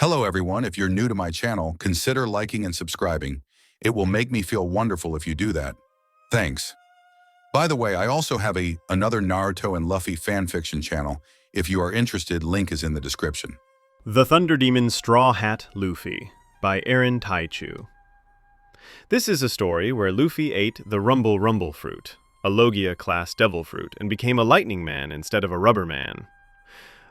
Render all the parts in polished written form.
Hello everyone, if you're new to my channel, consider liking and subscribing. It will make me feel wonderful if you do that. Thanks. By the way, I also have another Naruto and Luffy fanfiction channel. If you are interested, link is in the description. The Thunder Demon Straw Hat Luffy by AaronTaichou. This is a story where Luffy ate the Rumble fruit, a logia-class devil fruit, and became a lightning man instead of a rubber man.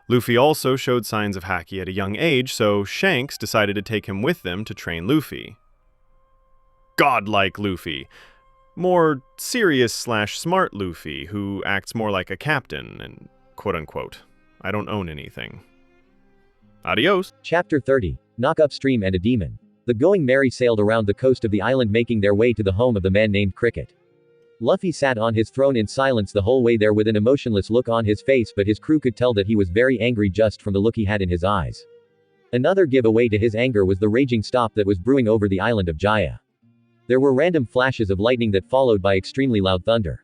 Luffy also showed signs of haki at a young age, so Shanks decided to take him with them to train Luffy. Godlike Luffy. More serious/smart Luffy, who acts more like a captain, and quote-unquote. I don't own anything. Adios. Chapter 30. Knock upstream and a demon. The Going Merry sailed around the coast of the island, making their way to the home of the man named Cricket. Luffy sat on his throne in silence the whole way there with an emotionless look on his face, but his crew could tell that he was very angry just from the look he had in his eyes. Another giveaway to his anger was the raging storm that was brewing over the island of Jaya. There were random flashes of lightning that followed by extremely loud thunder.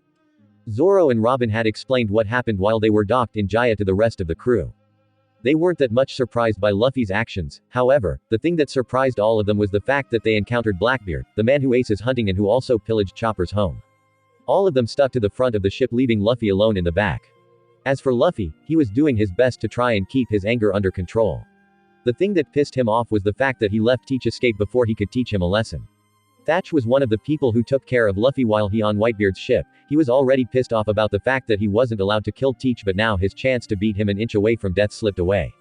Zoro and Robin had explained what happened while they were docked in Jaya to the rest of the crew. They weren't that much surprised by Luffy's actions. However, the thing that surprised all of them was the fact that they encountered Blackbeard, the man who aces hunting and who also pillaged Chopper's home. All of them stuck to the front of the ship, leaving Luffy alone in the back. As for Luffy, he was doing his best to try and keep his anger under control. The thing that pissed him off was the fact that he let Teach escape before he could teach him a lesson. Thatch was one of the people who took care of Luffy while he on Whitebeard's ship. He was already pissed off about the fact that he wasn't allowed to kill Teach, but now his chance to beat him an inch away from death slipped away.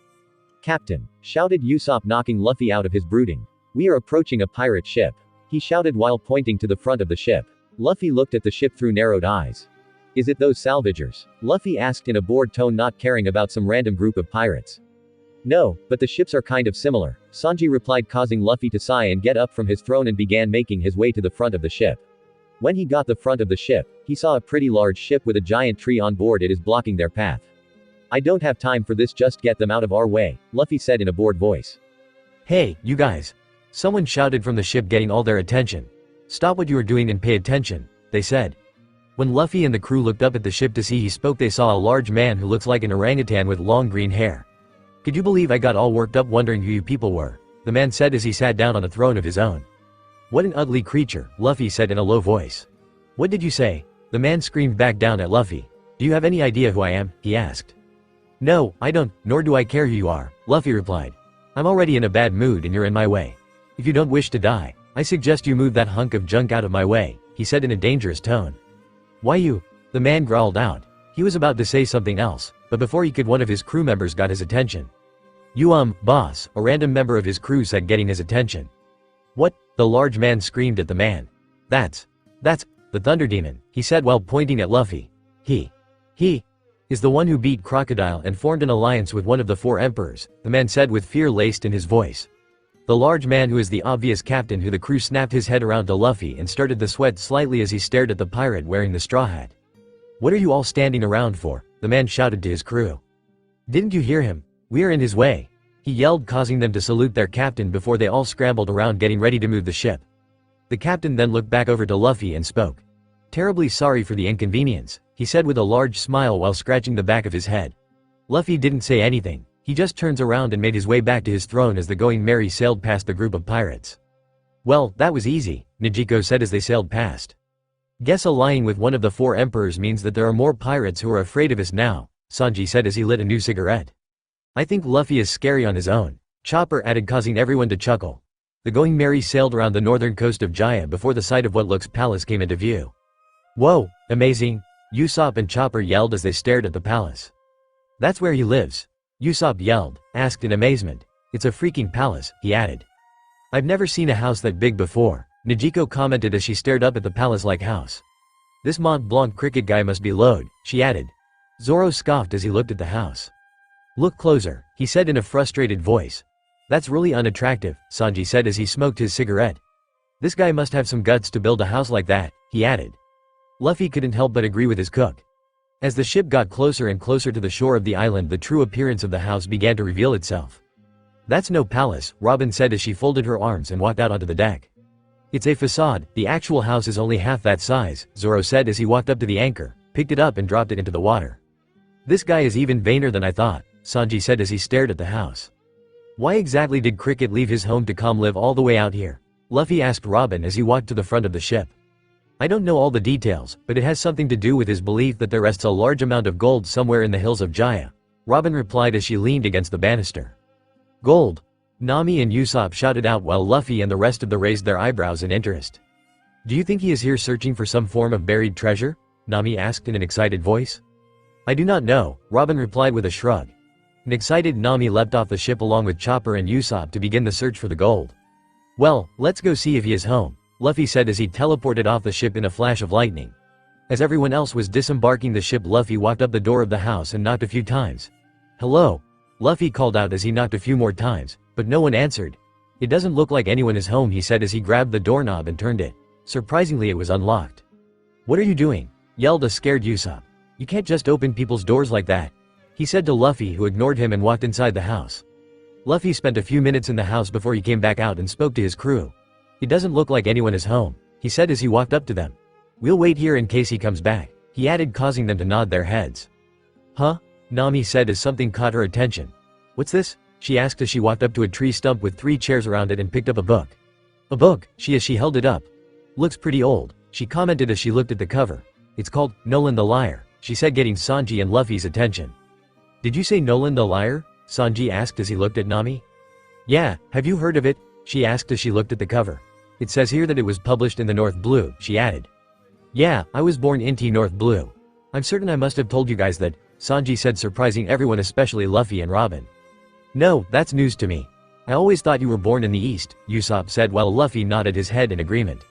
"Captain!" shouted Usopp, knocking Luffy out of his brooding. "We are approaching a pirate ship," he shouted while pointing to the front of the ship. Luffy looked at the ship through narrowed eyes. "Is it those salvagers?" Luffy asked in a bored tone, not caring about some random group of pirates. "No, but the ships are kind of similar," Sanji replied, causing Luffy to sigh and get up from his throne and began making his way to the front of the ship. When he got the front of the ship, he saw a pretty large ship with a giant tree on board. It is blocking their path. "I don't have time for this, just get them out of our way," Luffy said in a bored voice. "Hey, you guys!" someone shouted from the ship, getting all their attention. "Stop what you are doing and pay attention," they said. When Luffy and the crew looked up at the ship to see he spoke, they saw a large man who looks like an orangutan with long green hair. "Could you believe I got all worked up wondering who you people were?" the man said as he sat down on a throne of his own. "What an ugly creature," Luffy said in a low voice. "What did you say?" the man screamed back down at Luffy. "Do you have any idea who I am?" he asked. "No, I don't, nor do I care who you are," Luffy replied. "I'm already in a bad mood and you're in my way. If you don't wish to die, I suggest you move that hunk of junk out of my way," he said in a dangerous tone. "Why you?" the man growled out. He was about to say something else, but before he could, one of his crew members got his attention. "You boss," a random member of his crew said, getting his attention. "What?" the large man screamed at the man. That's the Thunder Demon," he said while pointing at Luffy. He is the one who beat Crocodile and formed an alliance with one of the 4 emperors," the man said with fear laced in his voice. The large man, who is the obvious captain, who the crew snapped his head around to Luffy and started to sweat slightly as he stared at the pirate wearing the straw hat. "What are you all standing around for?" the man shouted to his crew. "Didn't you hear him? We are in his way," he yelled, causing them to salute their captain before they all scrambled around getting ready to move the ship. The captain then looked back over to Luffy and spoke. "Terribly sorry for the inconvenience," he said with a large smile while scratching the back of his head. Luffy didn't say anything. He just turns around and made his way back to his throne as the Going Merry sailed past the group of pirates. "Well, that was easy," Nijiko said as they sailed past. "Guess allying with one of the 4 emperors means that there are more pirates who are afraid of us now," Sanji said as he lit a new cigarette. "I think Luffy is scary on his own," Chopper added, causing everyone to chuckle. The Going Merry sailed around the northern coast of Jaya before the site of what looks palace came into view. "Whoa, amazing!" Usopp and Chopper yelled as they stared at the palace. "That's where he lives," Usopp yelled, asked in amazement. "It's a freaking palace," he added. "I've never seen a house that big before," Nijiko commented as she stared up at the palace-like house. "This Mont Blanc cricket guy must be load," she added. Zoro scoffed as he looked at the house. "Look closer," he said in a frustrated voice. "That's really unattractive," Sanji said as he smoked his cigarette. "This guy must have some guts to build a house like that," he added. Luffy couldn't help but agree with his cook. As the ship got closer and closer to the shore of the island, the true appearance of the house began to reveal itself. "That's no palace," Robin said as she folded her arms and walked out onto the deck. "It's a facade, the actual house is only half that size," Zoro said as he walked up to the anchor, picked it up and dropped it into the water. "This guy is even vainer than I thought," Sanji said as he stared at the house. Why exactly did Cricket leave his home to come live all the way out here? Luffy asked Robin as he walked to the front of the ship. I don't know all the details, but it has something to do with his belief that there rests a large amount of gold somewhere in the hills of Jaya. Robin replied as she leaned against the banister. Gold? Nami and Usopp shouted out while Luffy and the rest of them raised their eyebrows in interest. Do you think he is here searching for some form of buried treasure? Nami asked in an excited voice. I do not know, Robin replied with a shrug. An excited Nami leapt off the ship along with Chopper and Usopp to begin the search for the gold. Well, let's go see if he is home, Luffy said as he teleported off the ship in a flash of lightning. As everyone else was disembarking the ship, Luffy walked up the door of the house and knocked a few times. Hello? Luffy called out as he knocked a few more times, but no one answered. It doesn't look like anyone is home, he said as he grabbed the doorknob and turned it. Surprisingly, it was unlocked. What are you doing? Yelled a scared Usopp. You can't just open people's doors like that, he said to Luffy, who ignored him and walked inside the house. Luffy spent a few minutes in the house before he came back out and spoke to his crew. It doesn't look like anyone is home, he said as he walked up to them. We'll wait here in case he comes back, he added, causing them to nod their heads. Huh? Nami said as something caught her attention. What's this? She asked as she walked up to a tree stump with 3 chairs around it and picked up a book. A book, she held it up. Looks pretty old, she commented as she looked at the cover. It's called Nolan the Liar, she said, getting Sanji and Luffy's attention. Did you say Nolan the Liar? Sanji asked as he looked at Nami. Yeah, have you heard of it? She asked as she looked at the cover. It says here that it was published in the North Blue, she added. Yeah, I was born in North Blue. I'm certain I must have told you guys that, Sanji said, surprising everyone, especially Luffy and Robin. No, that's news to me. I always thought you were born in the East, Usopp said while Luffy nodded his head in agreement.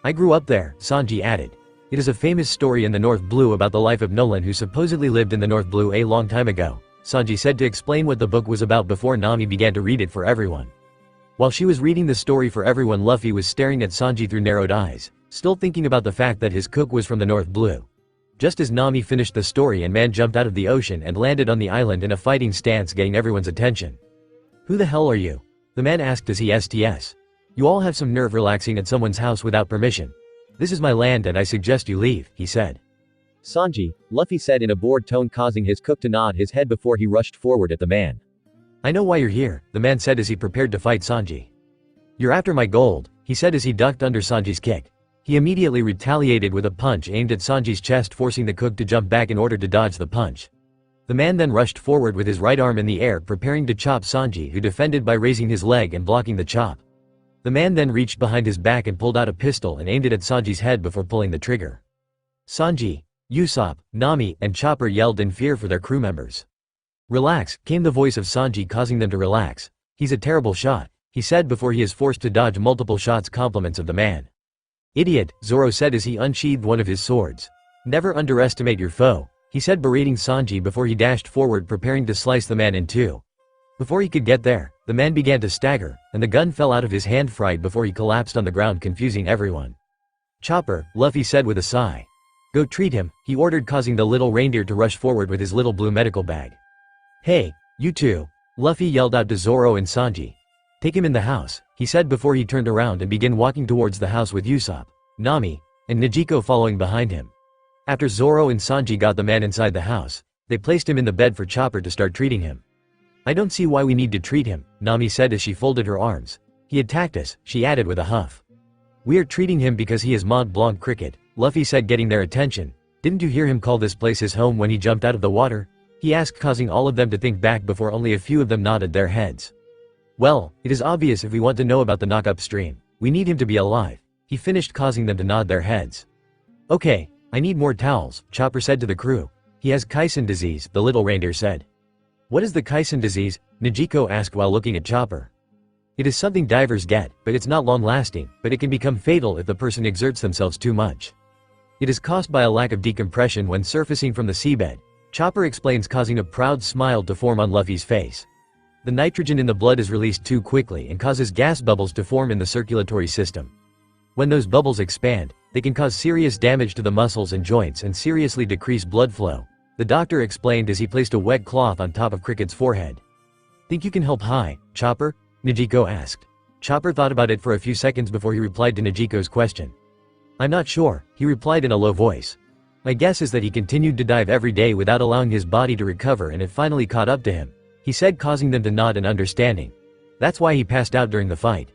I grew up there, Sanji added. It is a famous story in the North Blue about the life of Nolan, who supposedly lived in the North Blue a long time ago, Sanji said to explain what the book was about before Nami began to read it for everyone. While she was reading the story for everyone, Luffy was staring at Sanji through narrowed eyes, still thinking about the fact that his cook was from the North Blue. Just as Nami finished the story, a man jumped out of the ocean and landed on the island in a fighting stance, getting everyone's attention. Who the hell are you? The man asked as he STS. You all have some nerve relaxing at someone's house without permission. This is my land and I suggest you leave, he said. Sanji, Luffy said in a bored tone, causing his cook to nod his head before he rushed forward at the man. I know why you're here, the man said as he prepared to fight Sanji. You're after my gold, he said as he ducked under Sanji's kick. He immediately retaliated with a punch aimed at Sanji's chest, forcing the cook to jump back in order to dodge the punch. The man then rushed forward with his right arm in the air, preparing to chop Sanji, who defended by raising his leg and blocking the chop. The man then reached behind his back and pulled out a pistol and aimed it at Sanji's head before pulling the trigger. Sanji, Usopp, Nami, and Chopper yelled in fear for their crew members. Relax, came the voice of Sanji, causing them to relax. He's a terrible shot, he said before he is forced to dodge multiple shots. Compliments of the man. Idiot, Zoro said as he unsheathed one of his swords. Never underestimate your foe, he said, berating Sanji before he dashed forward, preparing to slice the man in two. Before he could get there, the man began to stagger, and the gun fell out of his hand fried before he collapsed on the ground, confusing everyone. Chopper, Luffy said with a sigh. Go treat him, he ordered, causing the little reindeer to rush forward with his little blue medical bag. Hey, you two, Luffy yelled out to Zoro and Sanji. Take him in the house, he said before he turned around and began walking towards the house with Usopp, Nami, and Nezuko following behind him. After Zoro and Sanji got the man inside the house, they placed him in the bed for Chopper to start treating him. I don't see why we need to treat him, Nami said as she folded her arms. He attacked us, she added with a huff. We are treating him because he is Mont Blanc Cricket, Luffy said, getting their attention. Didn't you hear him call this place his home when he jumped out of the water? He asked, causing all of them to think back before only a few of them nodded their heads. Well, it is obvious if we want to know about the knock-up stream. We need him to be alive, he finished, causing them to nod their heads. Okay, I need more towels, Chopper said to the crew. He has Kaisen disease, the little reindeer said. What is the Kaisen disease? Nezuko asked while looking at Chopper. It is something divers get, but it's not long-lasting, but it can become fatal if the person exerts themselves too much. It is caused by a lack of decompression when surfacing from the seabed, Chopper explains, causing a proud smile to form on Luffy's face. The nitrogen in the blood is released too quickly and causes gas bubbles to form in the circulatory system. When those bubbles expand, they can cause serious damage to the muscles and joints and seriously decrease blood flow, the doctor explained as he placed a wet cloth on top of Cricket's forehead. Think you can help Chopper? Nezuko asked. Chopper thought about it for a few seconds before he replied to Nezuko's question. I'm not sure, he replied in a low voice. My guess is that he continued to dive every day without allowing his body to recover, and it finally caught up to him. he said, causing them to nod in understanding. That's why he passed out during the fight.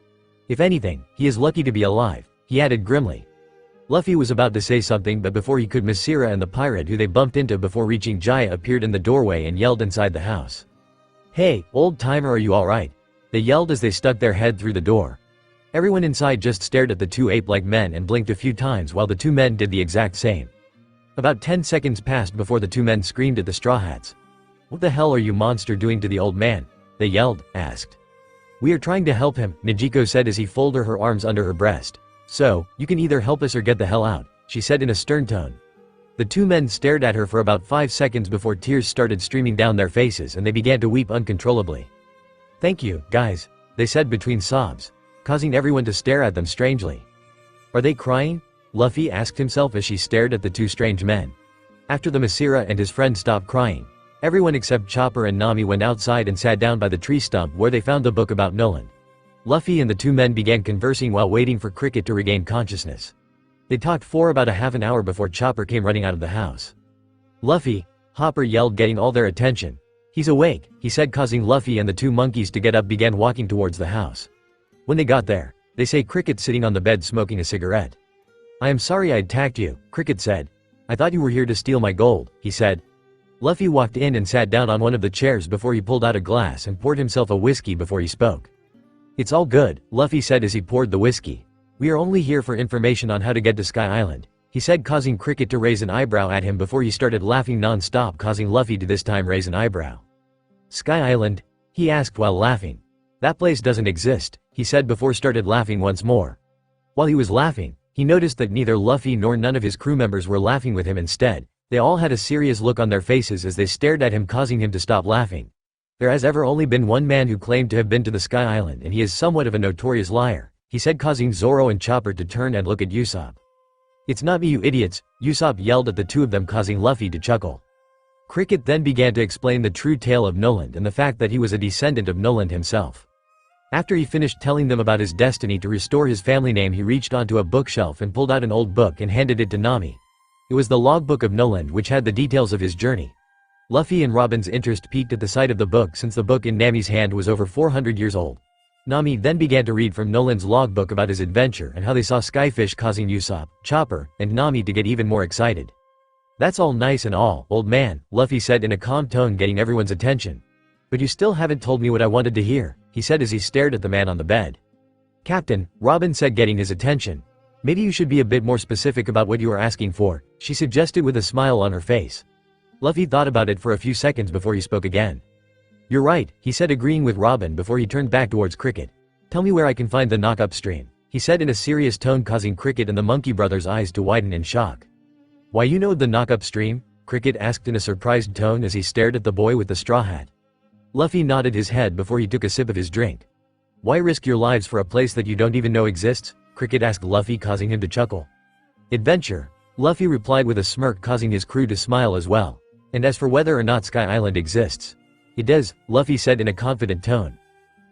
If anything, he is lucky to be alive, he added grimly. Luffy was about to say something, but before he could, Masira and the pirate who they bumped into before reaching Jaya appeared in the doorway and yelled inside the house. "Hey, old timer, are you alright?" They yelled as they stuck their head through the door. Everyone inside just stared at the two ape-like men and blinked a few times while the two men did the exact same. About 10 seconds passed before the two men screamed at the Straw Hats. "What the hell are you monster doing to the old man?" they yelled, asked. "We are trying to help him," Nijiko said as he folded her arms under her breast. "So, you can either help us or get the hell out," she said in a stern tone. The two men stared at her for about 5 seconds before tears started streaming down their faces and they began to weep uncontrollably. "Thank you, guys," they said between sobs, causing everyone to stare at them strangely. "Are they crying?" Luffy asked himself as she stared at the two strange men. After the Masira and his friend stopped crying, everyone except Chopper and Nami went outside and sat down by the tree stump where they found the book about Noland. Luffy and the two men began conversing while waiting for Cricket to regain consciousness. They talked for about a half an hour before Chopper came running out of the house. "Luffy!" Hopper yelled, getting all their attention. "He's awake," he said, causing Luffy and the two monkeys to get up began walking towards the house. When they got there, they say Cricket sitting on the bed smoking a cigarette. "I am sorry I attacked you," Cricket said. "I thought you were here to steal my gold," he said. Luffy walked in and sat down on one of the chairs before he pulled out a glass and poured himself a whiskey before he spoke. "It's all good," Luffy said as he poured the whiskey. "We are only here for information on how to get to Sky Island," he said, causing Cricket to raise an eyebrow at him before he started laughing non-stop, causing Luffy to this time raise an eyebrow. "Sky Island?" he asked while laughing. "That place doesn't exist," he said before started laughing once more. While he was laughing, he noticed that neither Luffy nor none of his crew members were laughing with him. Instead, they all had a serious look on their faces as they stared at him, causing him to stop laughing. "There has ever only been one man who claimed to have been to the Sky Island, and he is somewhat of a notorious liar," he said, causing Zoro and Chopper to turn and look at Usopp. "It's not me, you idiots," Usopp yelled at the two of them, causing Luffy to chuckle. Cricket then began to explain the true tale of Noland and the fact that he was a descendant of Noland himself. After he finished telling them about his destiny to restore his family name, he reached onto a bookshelf and pulled out an old book and handed it to Nami. It was the logbook of Noland, which had the details of his journey. Luffy and Robin's interest peaked at the sight of the book, since the book in Nami's hand was over 400 years old. Nami then began to read from Noland's logbook about his adventure and how they saw Skyfish, causing Usopp, Chopper, and Nami to get even more excited. "That's all nice and all, old man," Luffy said in a calm tone, getting everyone's attention. "But you still haven't told me what I wanted to hear," he said as he stared at the man on the bed. "Captain," Robin said, getting his attention. "Maybe you should be a bit more specific about what you are asking for," she suggested with a smile on her face. Luffy thought about it for a few seconds before he spoke again. "You're right," he said, agreeing with Robin before he turned back towards Cricket. "Tell me where I can find the knock-up stream," he said in a serious tone, causing Cricket and the Monkey Brothers' eyes to widen in shock. "Why, you know the knock-up stream?" Cricket asked in a surprised tone as he stared at the boy with the straw hat. Luffy nodded his head before he took a sip of his drink. "Why risk your lives for a place that you don't even know exists?" Cricket asked Luffy, causing him to chuckle. "Adventure," Luffy replied with a smirk, causing his crew to smile as well. "And as for whether or not Sky Island exists, it does," Luffy said in a confident tone.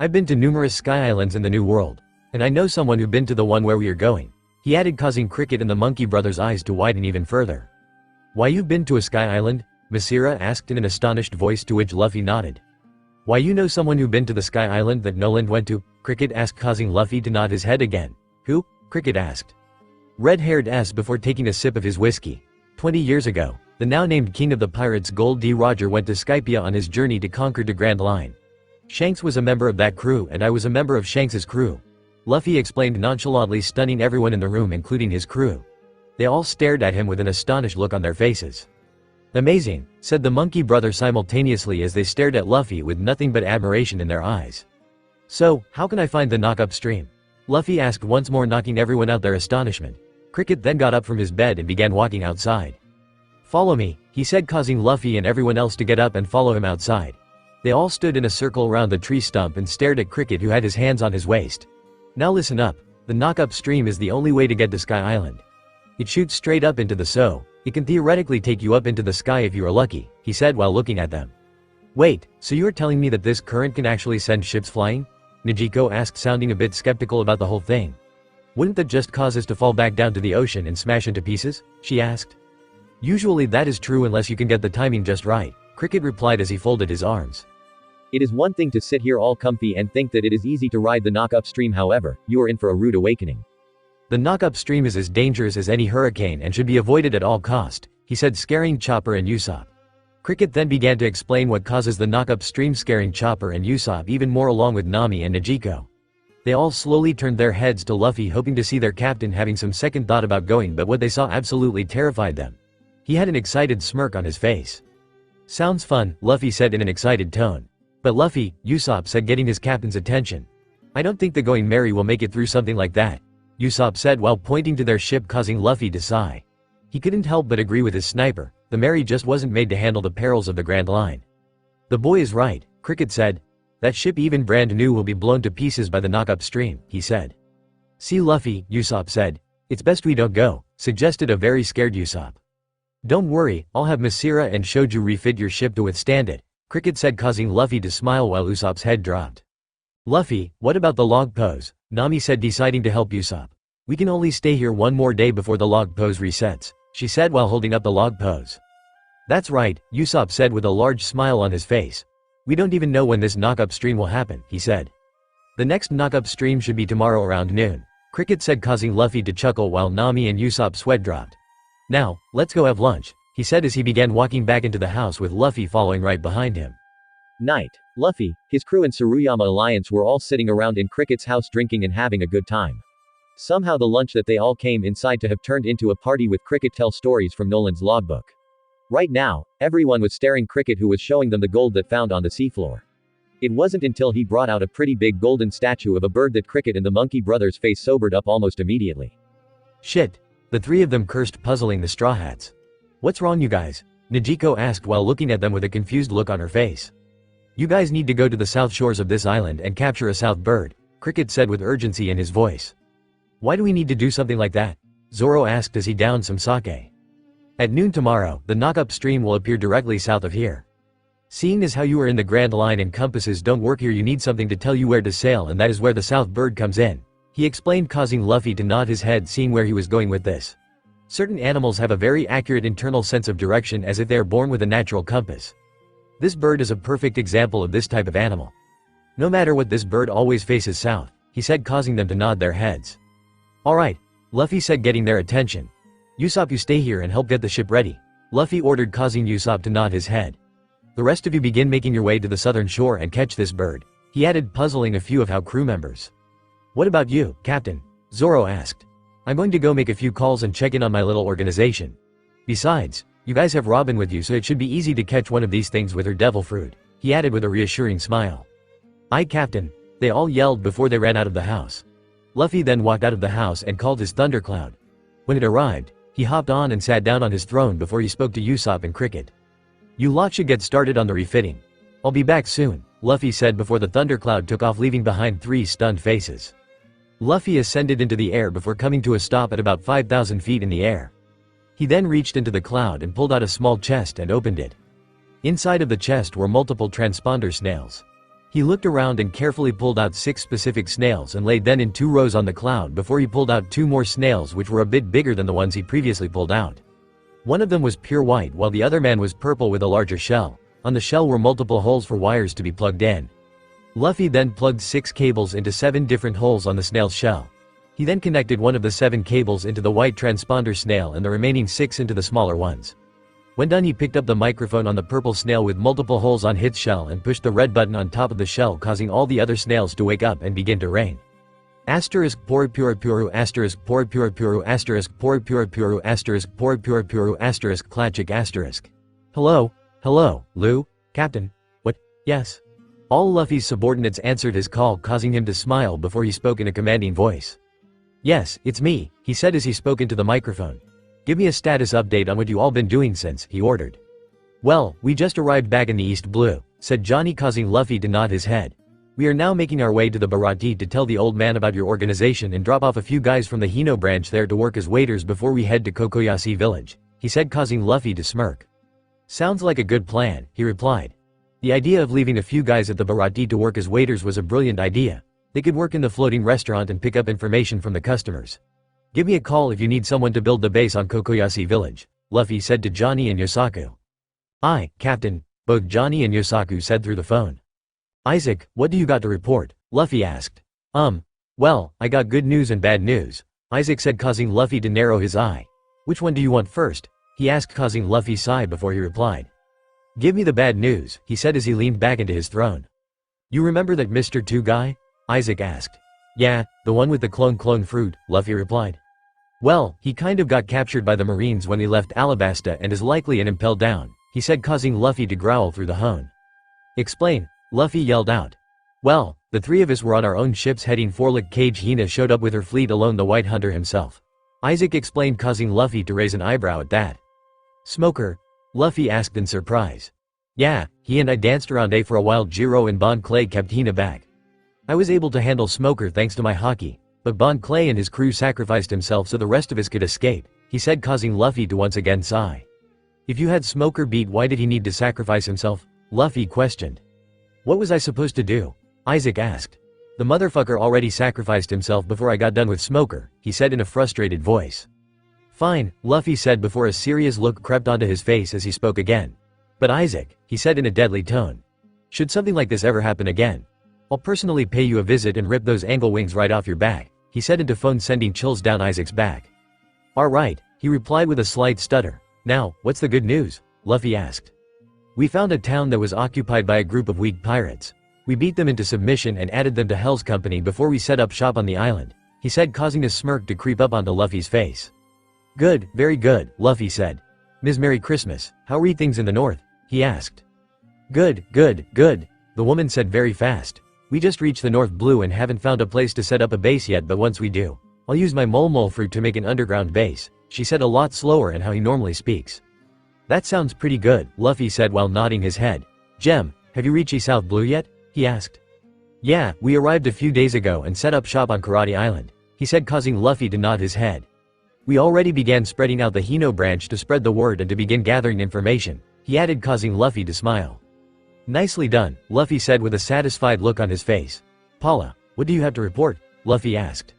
"I've been to numerous Sky Islands in the New World, and I know someone who's been to the one where we are going," he added, causing Cricket and the Monkey Brothers' eyes to widen even further. "Why, you've been to a Sky Island?" Masira asked in an astonished voice, to which Luffy nodded. "Why, you know someone who's been to the Sky Island that Noland went to?" Cricket asked, causing Luffy to nod his head again. "Who?" Cricket asked. Red-haired S before taking a sip of his whiskey. 20 years ago, the now-named king of the pirates, Gold D. Roger, went to Skypia on his journey to conquer the Grand Line. Shanks was a member of that crew and I was a member of Shanks's crew," Luffy explained nonchalantly, stunning everyone in the room, including his crew. They all stared at him with an astonished look on their faces. "Amazing," said the Monkey Brother simultaneously as they stared at Luffy with nothing but admiration in their eyes. "So, how can I find the knock-up stream?" Luffy asked once more, knocking everyone out their astonishment. Cricket then got up from his bed and began walking outside. "Follow me," he said, causing Luffy and everyone else to get up and follow him outside. They all stood in a circle around the tree stump and stared at Cricket, who had his hands on his waist. "Now listen up. The knock-up stream is the only way to get to Sky Island. It shoots straight up into the so. It can theoretically take you up into the sky if you are lucky," he said while looking at them. "Wait, so you are telling me that this current can actually send ships flying?" Nijiko asked, sounding a bit skeptical about the whole thing. "Wouldn't that just cause us to fall back down to the ocean and smash into pieces?" she asked. "Usually that is true unless you can get the timing just right," Cricket replied as he folded his arms. It is one thing to sit here all comfy and think that it is easy to ride the knock-up stream, however, you are in for a rude awakening. The knock-up stream is as dangerous as any hurricane and should be avoided at all cost, he said, scaring Chopper and Usopp. Cricket then began to explain what causes the knock-up stream, scaring Chopper and Usopp even more along with Nami and Nezuko. They all slowly turned their heads to Luffy, hoping to see their captain having some second thought about going, but what they saw absolutely terrified them. He had an excited smirk on his face. Sounds fun, Luffy said in an excited tone. But Luffy, Usopp said, getting his captain's attention. I don't think the Going Merry will make it through something like that, Usopp said while pointing to their ship, causing Luffy to sigh. He couldn't help but agree with his sniper. The Merry just wasn't made to handle the perils of the Grand Line. The boy is right, Cricket said. That ship, even brand new, will be blown to pieces by the knock-up stream, he said. See, Luffy, Usopp said. It's best we don't go, suggested a very scared Usopp. Don't worry, I'll have Masira and Shoju refit your ship to withstand it, Cricket said, causing Luffy to smile while Usopp's head dropped. Luffy, what about the log pose? Nami said, deciding to help Usopp. We can only stay here one more day before the log pose resets, she said while holding up the log pose. That's right, Usopp said with a large smile on his face. We don't even know when this knock-up stream will happen, he said. The next knock-up stream should be tomorrow around noon, Cricket said, causing Luffy to chuckle while Nami and Usopp sweat dropped. Now, let's go have lunch, he said as he began walking back into the house with Luffy following right behind him. Night. Luffy, his crew and Tsuruyama Alliance were all sitting around in Cricket's house drinking and having a good time. Somehow the lunch that they all came inside to have turned into a party with Cricket tell stories from Nolan's logbook. Right now, everyone was staring Cricket, who was showing them the gold that found on the seafloor. It wasn't until he brought out a pretty big golden statue of a bird that Cricket and the Monkey Brothers' face sobered up almost immediately. Shit. The three of them cursed, puzzling the Straw Hats. What's wrong, you guys? Nezuko asked while looking at them with a confused look on her face. You guys need to go to the south shores of this island and capture a south bird, Cricket said with urgency in his voice. Why do we need to do something like that? Zoro asked as he downed some sake. At noon tomorrow, the knock-up stream will appear directly south of here. Seeing as how you are in the Grand Line and compasses don't work here, you need something to tell you where to sail, and that is where the south bird comes in, he explained, causing Luffy to nod his head, seeing where he was going with this. Certain animals have a very accurate internal sense of direction, as if they are born with a natural compass. This bird is a perfect example of this type of animal. No matter what, this bird always faces south, he said, causing them to nod their heads. Alright, Luffy said, getting their attention. Usopp, you stay here and help get the ship ready, Luffy ordered, causing Usopp to nod his head. The rest of you begin making your way to the southern shore and catch this bird, he added, puzzling a few of how crew members. What about you, Captain? Zoro asked. I'm going to go make a few calls and check in on my little organization. Besides, you guys have Robin with you, so it should be easy to catch one of these things with her devil fruit, he added with a reassuring smile. Aye, Captain, they all yelled before they ran out of the house. Luffy then walked out of the house and called his thundercloud. When it arrived, he hopped on and sat down on his throne before he spoke to Usopp and Cricket. You lot should get started on the refitting. I'll be back soon, Luffy said before the thundercloud took off, leaving behind three stunned faces. Luffy ascended into the air before coming to a stop at about 5,000 feet in the air. He then reached into the cloud and pulled out a small chest and opened it. Inside of the chest were multiple transponder snails. He looked around and carefully pulled out 6 specific snails and laid them in 2 rows on the cloud before he pulled out 2 more snails, which were a bit bigger than the ones he previously pulled out. One of them was pure white while the other man was purple with a larger shell. On the shell were multiple holes for wires to be plugged in. Luffy then plugged 6 cables into 7 different holes on the snail's shell. He then connected one of the 7 cables into the white transponder snail and the remaining 6 into the smaller ones. When done, he picked up the microphone on the purple snail with multiple holes on its shell and pushed the red button on top of the shell, causing all the other snails to wake up and begin to rain. Asterisk por pura puru asterisk por pura puru asterisk por pura puru asterisk por pura puru asterisk clachic asterisk. Hello, Lou, Captain. What? Yes. All Luffy's subordinates answered his call, causing him to smile before he spoke in a commanding voice. Yes, it's me, he said as he spoke into the microphone. Give me a status update on what you all been doing since, he ordered. Well, we just arrived back in the East Blue, said Johnny, causing Luffy to nod his head. We are now making our way to the Baratie to tell the old man about your organization and drop off a few guys from the Hino branch there to work as waiters before we head to Kokoyasi village, he said, causing Luffy to smirk. Sounds like a good plan, he replied. The idea of leaving a few guys at the Baratie to work as waiters was a brilliant idea. They could work in the floating restaurant and pick up information from the customers. Give me a call if you need someone to build the base on Kokoyasi village, Luffy said to Johnny and Yosaku. Aye, Captain, both Johnny and Yosaku said through the phone. Isaac, what do you got to report? Luffy asked. Well, I got good news and bad news, Isaac said, causing Luffy to narrow his eye. Which one do you want first? He asked, causing Luffy sigh before he replied. Give me the bad news, he said as he leaned back into his throne. You remember that Mr. 2 guy? Isaac asked. Yeah, the one with the clone fruit, Luffy replied. Well, he kind of got captured by the Marines when they left Alabasta and is likely an impelled down, he said, causing Luffy to growl through the hone. Explain, Luffy yelled out. Well, the three of us were on our own ships heading for Lake Cage. Hina showed up with her fleet alone, the White Hunter himself. Isaac explained, causing Luffy to raise an eyebrow at that. Smoker? Luffy asked in surprise. Yeah, he and I danced around for a while. Jiro and Bon Clay kept Hina back. I was able to handle Smoker thanks to my haki, but Bon Clay and his crew sacrificed himself so the rest of us could escape, he said, causing Luffy to once again sigh. If you had Smoker beat, why did he need to sacrifice himself? Luffy questioned. What was I supposed to do? Isaac asked. The motherfucker already sacrificed himself before I got done with Smoker, he said in a frustrated voice. Fine, Luffy said before a serious look crept onto his face as he spoke again. But Isaac, he said in a deadly tone. Should something like this ever happen again, I'll personally pay you a visit and rip those angle wings right off your back, he said into phone, sending chills down Isaac's back. Alright, he replied with a slight stutter. Now, what's the good news? Luffy asked. We found a town that was occupied by a group of weak pirates. We beat them into submission and added them to Hell's Company before we set up shop on the island, he said, causing a smirk to creep up onto Luffy's face. Good, very good, Luffy said. Ms. Merry Christmas, how are things in the north? He asked. Good, the woman said very fast. We just reached the North Blue and haven't found a place to set up a base yet, but once we do, I'll use my mole fruit to make an underground base, she said a lot slower and how he normally speaks. That sounds pretty good, Luffy said while nodding his head. Gem, have you reached South Blue yet? He asked. Yeah, we arrived a few days ago and set up shop on Karate Island, he said, causing Luffy to nod his head. We already began spreading out the Hino branch to spread the word and to begin gathering information, he added, causing Luffy to smile. Nicely done, Luffy said with a satisfied look on his face. Paula, what do you have to report? Luffy asked.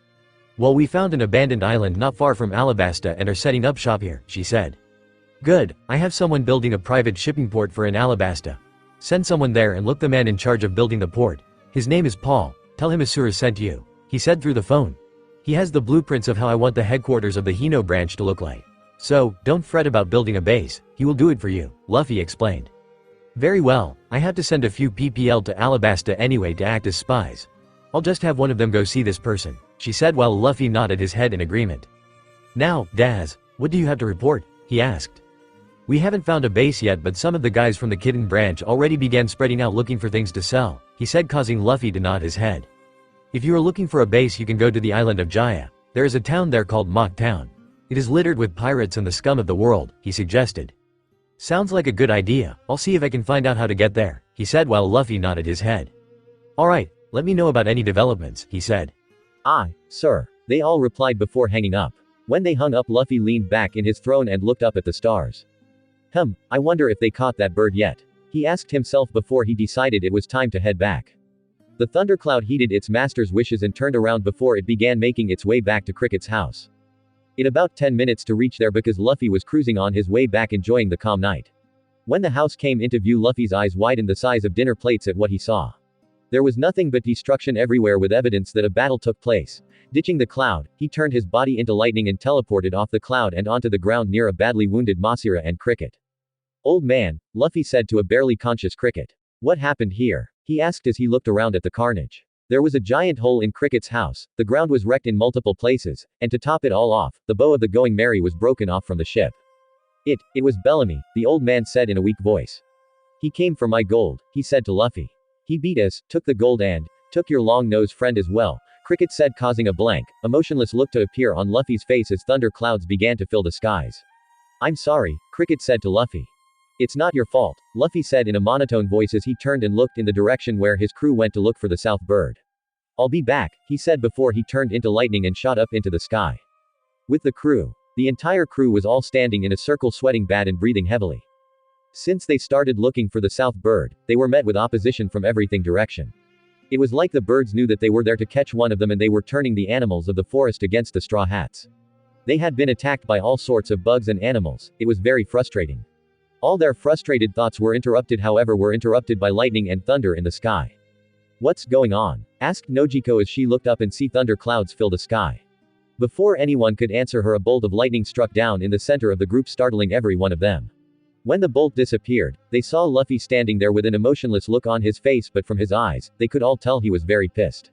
Well, we found an abandoned island not far from Alabasta and are setting up shop here, she said. Good, I have someone building a private shipping port for in Alabasta. Send someone there and look the man in charge of building the port. His name is Paul, tell him Asura sent you, he said through the phone. He has the blueprints of how I want the headquarters of the Hino branch to look like. So, don't fret about building a base, he will do it for you, Luffy explained. Very well, I had to send a few PPL to Alabasta anyway to act as spies. I'll just have one of them go see this person, she said while Luffy nodded his head in agreement. Now, Daz, what do you have to report? He asked. We haven't found a base yet, but some of the guys from the Kitten branch already began spreading out looking for things to sell, he said, causing Luffy to nod his head. If you are looking for a base, you can go to the island of Jaya. There is a town there called Mock Town. It is littered with pirates and the scum of the world, he suggested. Sounds like a good idea, I'll see if I can find out how to get there, he said while Luffy nodded his head. Alright, let me know about any developments, he said. Aye, sir, they all replied before hanging up. When they hung up, Luffy leaned back in his throne and looked up at the stars. I wonder if they caught that bird yet, he asked himself before he decided it was time to head back. The thundercloud heeded its master's wishes and turned around before it began making its way back to Cricket's house. It about 10 minutes to reach there because Luffy was cruising on his way back enjoying the calm night. When the house came into view, Luffy's eyes widened the size of dinner plates at what he saw. There was nothing but destruction everywhere with evidence that a battle took place. Ditching the cloud, he turned his body into lightning and teleported off the cloud and onto the ground near a badly wounded Masira and Cricket. Old man, Luffy said to a barely conscious Cricket. What happened here? He asked as he looked around at the carnage. There was a giant hole in Cricket's house, the ground was wrecked in multiple places, and to top it all off, the bow of the Going Merry was broken off from the ship. It was Bellamy, the old man said in a weak voice. He came for my gold, he said to Luffy. He beat us, took the gold and took your long-nosed friend as well, Cricket said, causing a blank, emotionless look to appear on Luffy's face as thunder clouds began to fill the skies. I'm sorry, Cricket said to Luffy. It's not your fault, Luffy said in a monotone voice as he turned and looked in the direction where his crew went to look for the South Bird. I'll be back, he said before he turned into lightning and shot up into the sky. With the crew. The entire crew was all standing in a circle, sweating bad and breathing heavily. Since they started looking for the South Bird, they were met with opposition from everything direction. It was like the birds knew that they were there to catch one of them and they were turning the animals of the forest against the Straw Hats. They had been attacked by all sorts of bugs and animals, it was very frustrating. All their frustrated thoughts were interrupted by lightning and thunder in the sky. What's going on? Asked Nojiko as she looked up and see thunder clouds fill the sky. Before anyone could answer her, a bolt of lightning struck down in the center of the group, startling every one of them. When the bolt disappeared, they saw Luffy standing there with an emotionless look on his face, but from his eyes, they could all tell he was very pissed.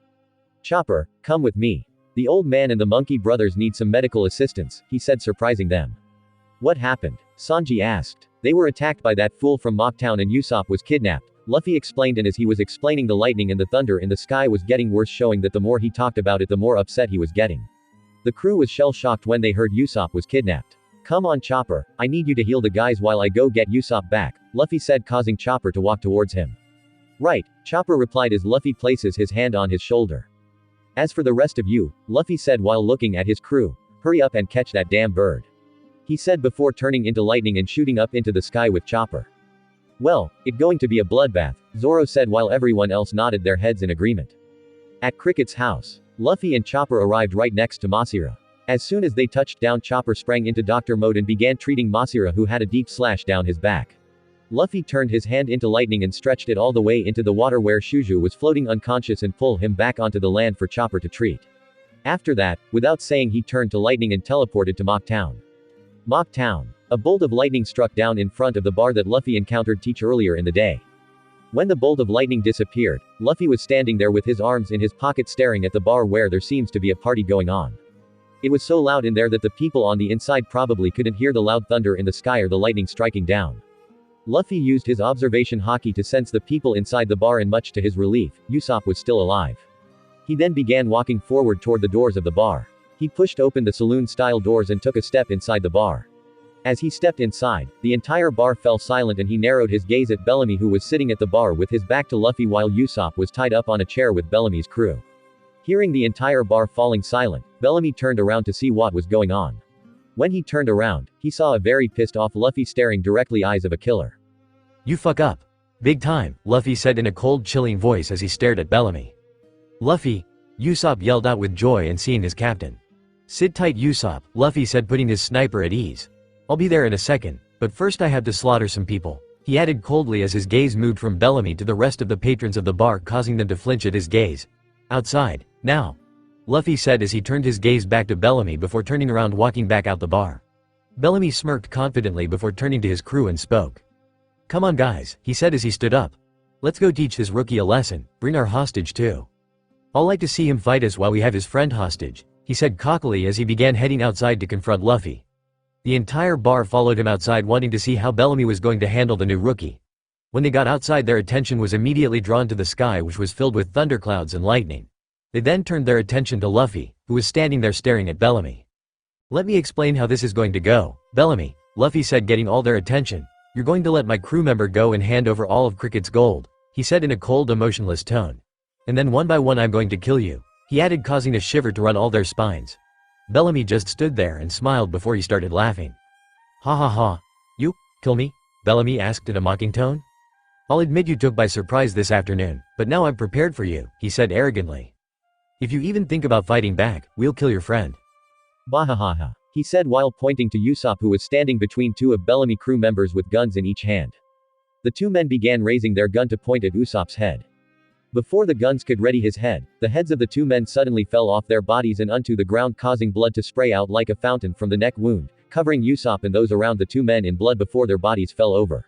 Chopper, come with me. The old man and the monkey brothers need some medical assistance, he said, surprising them. What happened? Sanji asked. They were attacked by that fool from Mocktown and Usopp was kidnapped, Luffy explained, and as he was explaining, the lightning and the thunder in the sky was getting worse, showing that the more he talked about it, the more upset he was getting. The crew was shell-shocked when they heard Usopp was kidnapped. Come on Chopper, I need you to heal the guys while I go get Usopp back, Luffy said, causing Chopper to walk towards him. Right, Chopper replied as Luffy places his hand on his shoulder. As for the rest of you, Luffy said while looking at his crew, hurry up and catch that damn bird. He said before turning into lightning and shooting up into the sky with Chopper. Well, it's going to be a bloodbath, Zoro said while everyone else nodded their heads in agreement. At Cricket's house, Luffy and Chopper arrived right next to Masira. As soon as they touched down, Chopper sprang into doctor mode and began treating Masira, who had a deep slash down his back. Luffy turned his hand into lightning and stretched it all the way into the water where Shuju was floating unconscious and pulled him back onto the land for Chopper to treat. After that, without saying, he turned to lightning and teleported to Mocktown. Mocktown. A bolt of lightning struck down in front of the bar that Luffy encountered Teach earlier in the day. When the bolt of lightning disappeared, Luffy was standing there with his arms in his pocket staring at the bar where there seems to be a party going on. It was so loud in there that the people on the inside probably couldn't hear the loud thunder in the sky or the lightning striking down. Luffy used his observation haki to sense the people inside the bar, and much to his relief, Usopp was still alive. He then began walking forward toward the doors of the bar. He pushed open the saloon-style doors and took a step inside the bar. As he stepped inside, the entire bar fell silent and he narrowed his gaze at Bellamy, who was sitting at the bar with his back to Luffy while Usopp was tied up on a chair with Bellamy's crew. Hearing the entire bar falling silent, Bellamy turned around to see what was going on. When he turned around, he saw a very pissed off Luffy staring directly eyes of a killer. You fuck up. Big time, Luffy said in a cold, chilling voice as he stared at Bellamy. Luffy, Usopp yelled out with joy and seeing his captain. Sit tight Usopp, Luffy said, putting his sniper at ease. I'll be there in a second, but first I have to slaughter some people, he added coldly as his gaze moved from Bellamy to the rest of the patrons of the bar, causing them to flinch at his gaze. Outside, now, Luffy said as he turned his gaze back to Bellamy before turning around walking back out the bar. Bellamy smirked confidently before turning to his crew and spoke. Come on guys, he said as he stood up. Let's go teach this rookie a lesson, bring our hostage too. I'll like to see him fight us while we have his friend hostage, he said cockily as he began heading outside to confront Luffy. The entire bar followed him outside, wanting to see how Bellamy was going to handle the new rookie. When they got outside, their attention was immediately drawn to the sky, which was filled with thunderclouds and lightning. They then turned their attention to Luffy, who was standing there staring at Bellamy. Let me explain how this is going to go, Bellamy, Luffy said, getting all their attention. You're going to let my crew member go and hand over all of Cricket's gold, he said in a cold, emotionless tone. And then one by one I'm going to kill you, he added, causing a shiver to run all their spines. Bellamy just stood there and smiled before he started laughing. Ha ha ha. You, kill me? Bellamy asked in a mocking tone. I'll admit you took by surprise this afternoon, but now I'm prepared for you, he said arrogantly. If you even think about fighting back, we'll kill your friend. Bahahaha, he said while pointing to Usopp, who was standing between two of Bellamy crew members with guns in each hand. The two men began raising their gun to point at Usopp's head. Before the guns could ready his head, the heads of the two men suddenly fell off their bodies and onto the ground, causing blood to spray out like a fountain from the neck wound, covering Usopp and those around the two men in blood before their bodies fell over.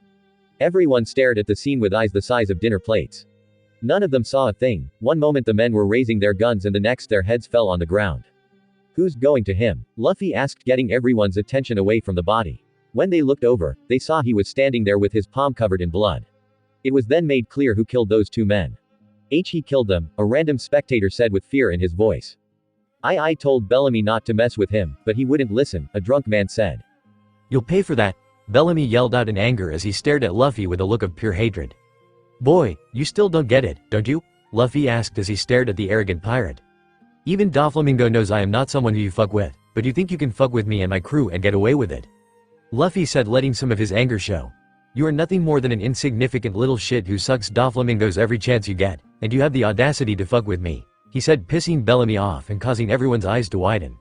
Everyone stared at the scene with eyes the size of dinner plates. None of them saw a thing. One moment the men were raising their guns and the next their heads fell on the ground. Who's going to him? Luffy asked, getting everyone's attention away from the body. When they looked over, they saw he was standing there with his palm covered in blood. It was then made clear who killed those two men. He killed them, a random spectator said with fear in his voice. I told Bellamy not to mess with him, but he wouldn't listen, a drunk man said. You'll pay for that, Bellamy yelled out in anger as he stared at Luffy with a look of pure hatred. Boy, you still don't get it, don't you? Luffy asked as he stared at the arrogant pirate. Even Doflamingo knows I am not someone who you fuck with, but you think you can fuck with me and my crew and get away with it? Luffy said, letting some of his anger show. You are nothing more than an insignificant little shit who sucks Doflamingos every chance you get, and you have the audacity to fuck with me, he said, pissing Bellamy off and causing everyone's eyes to widen.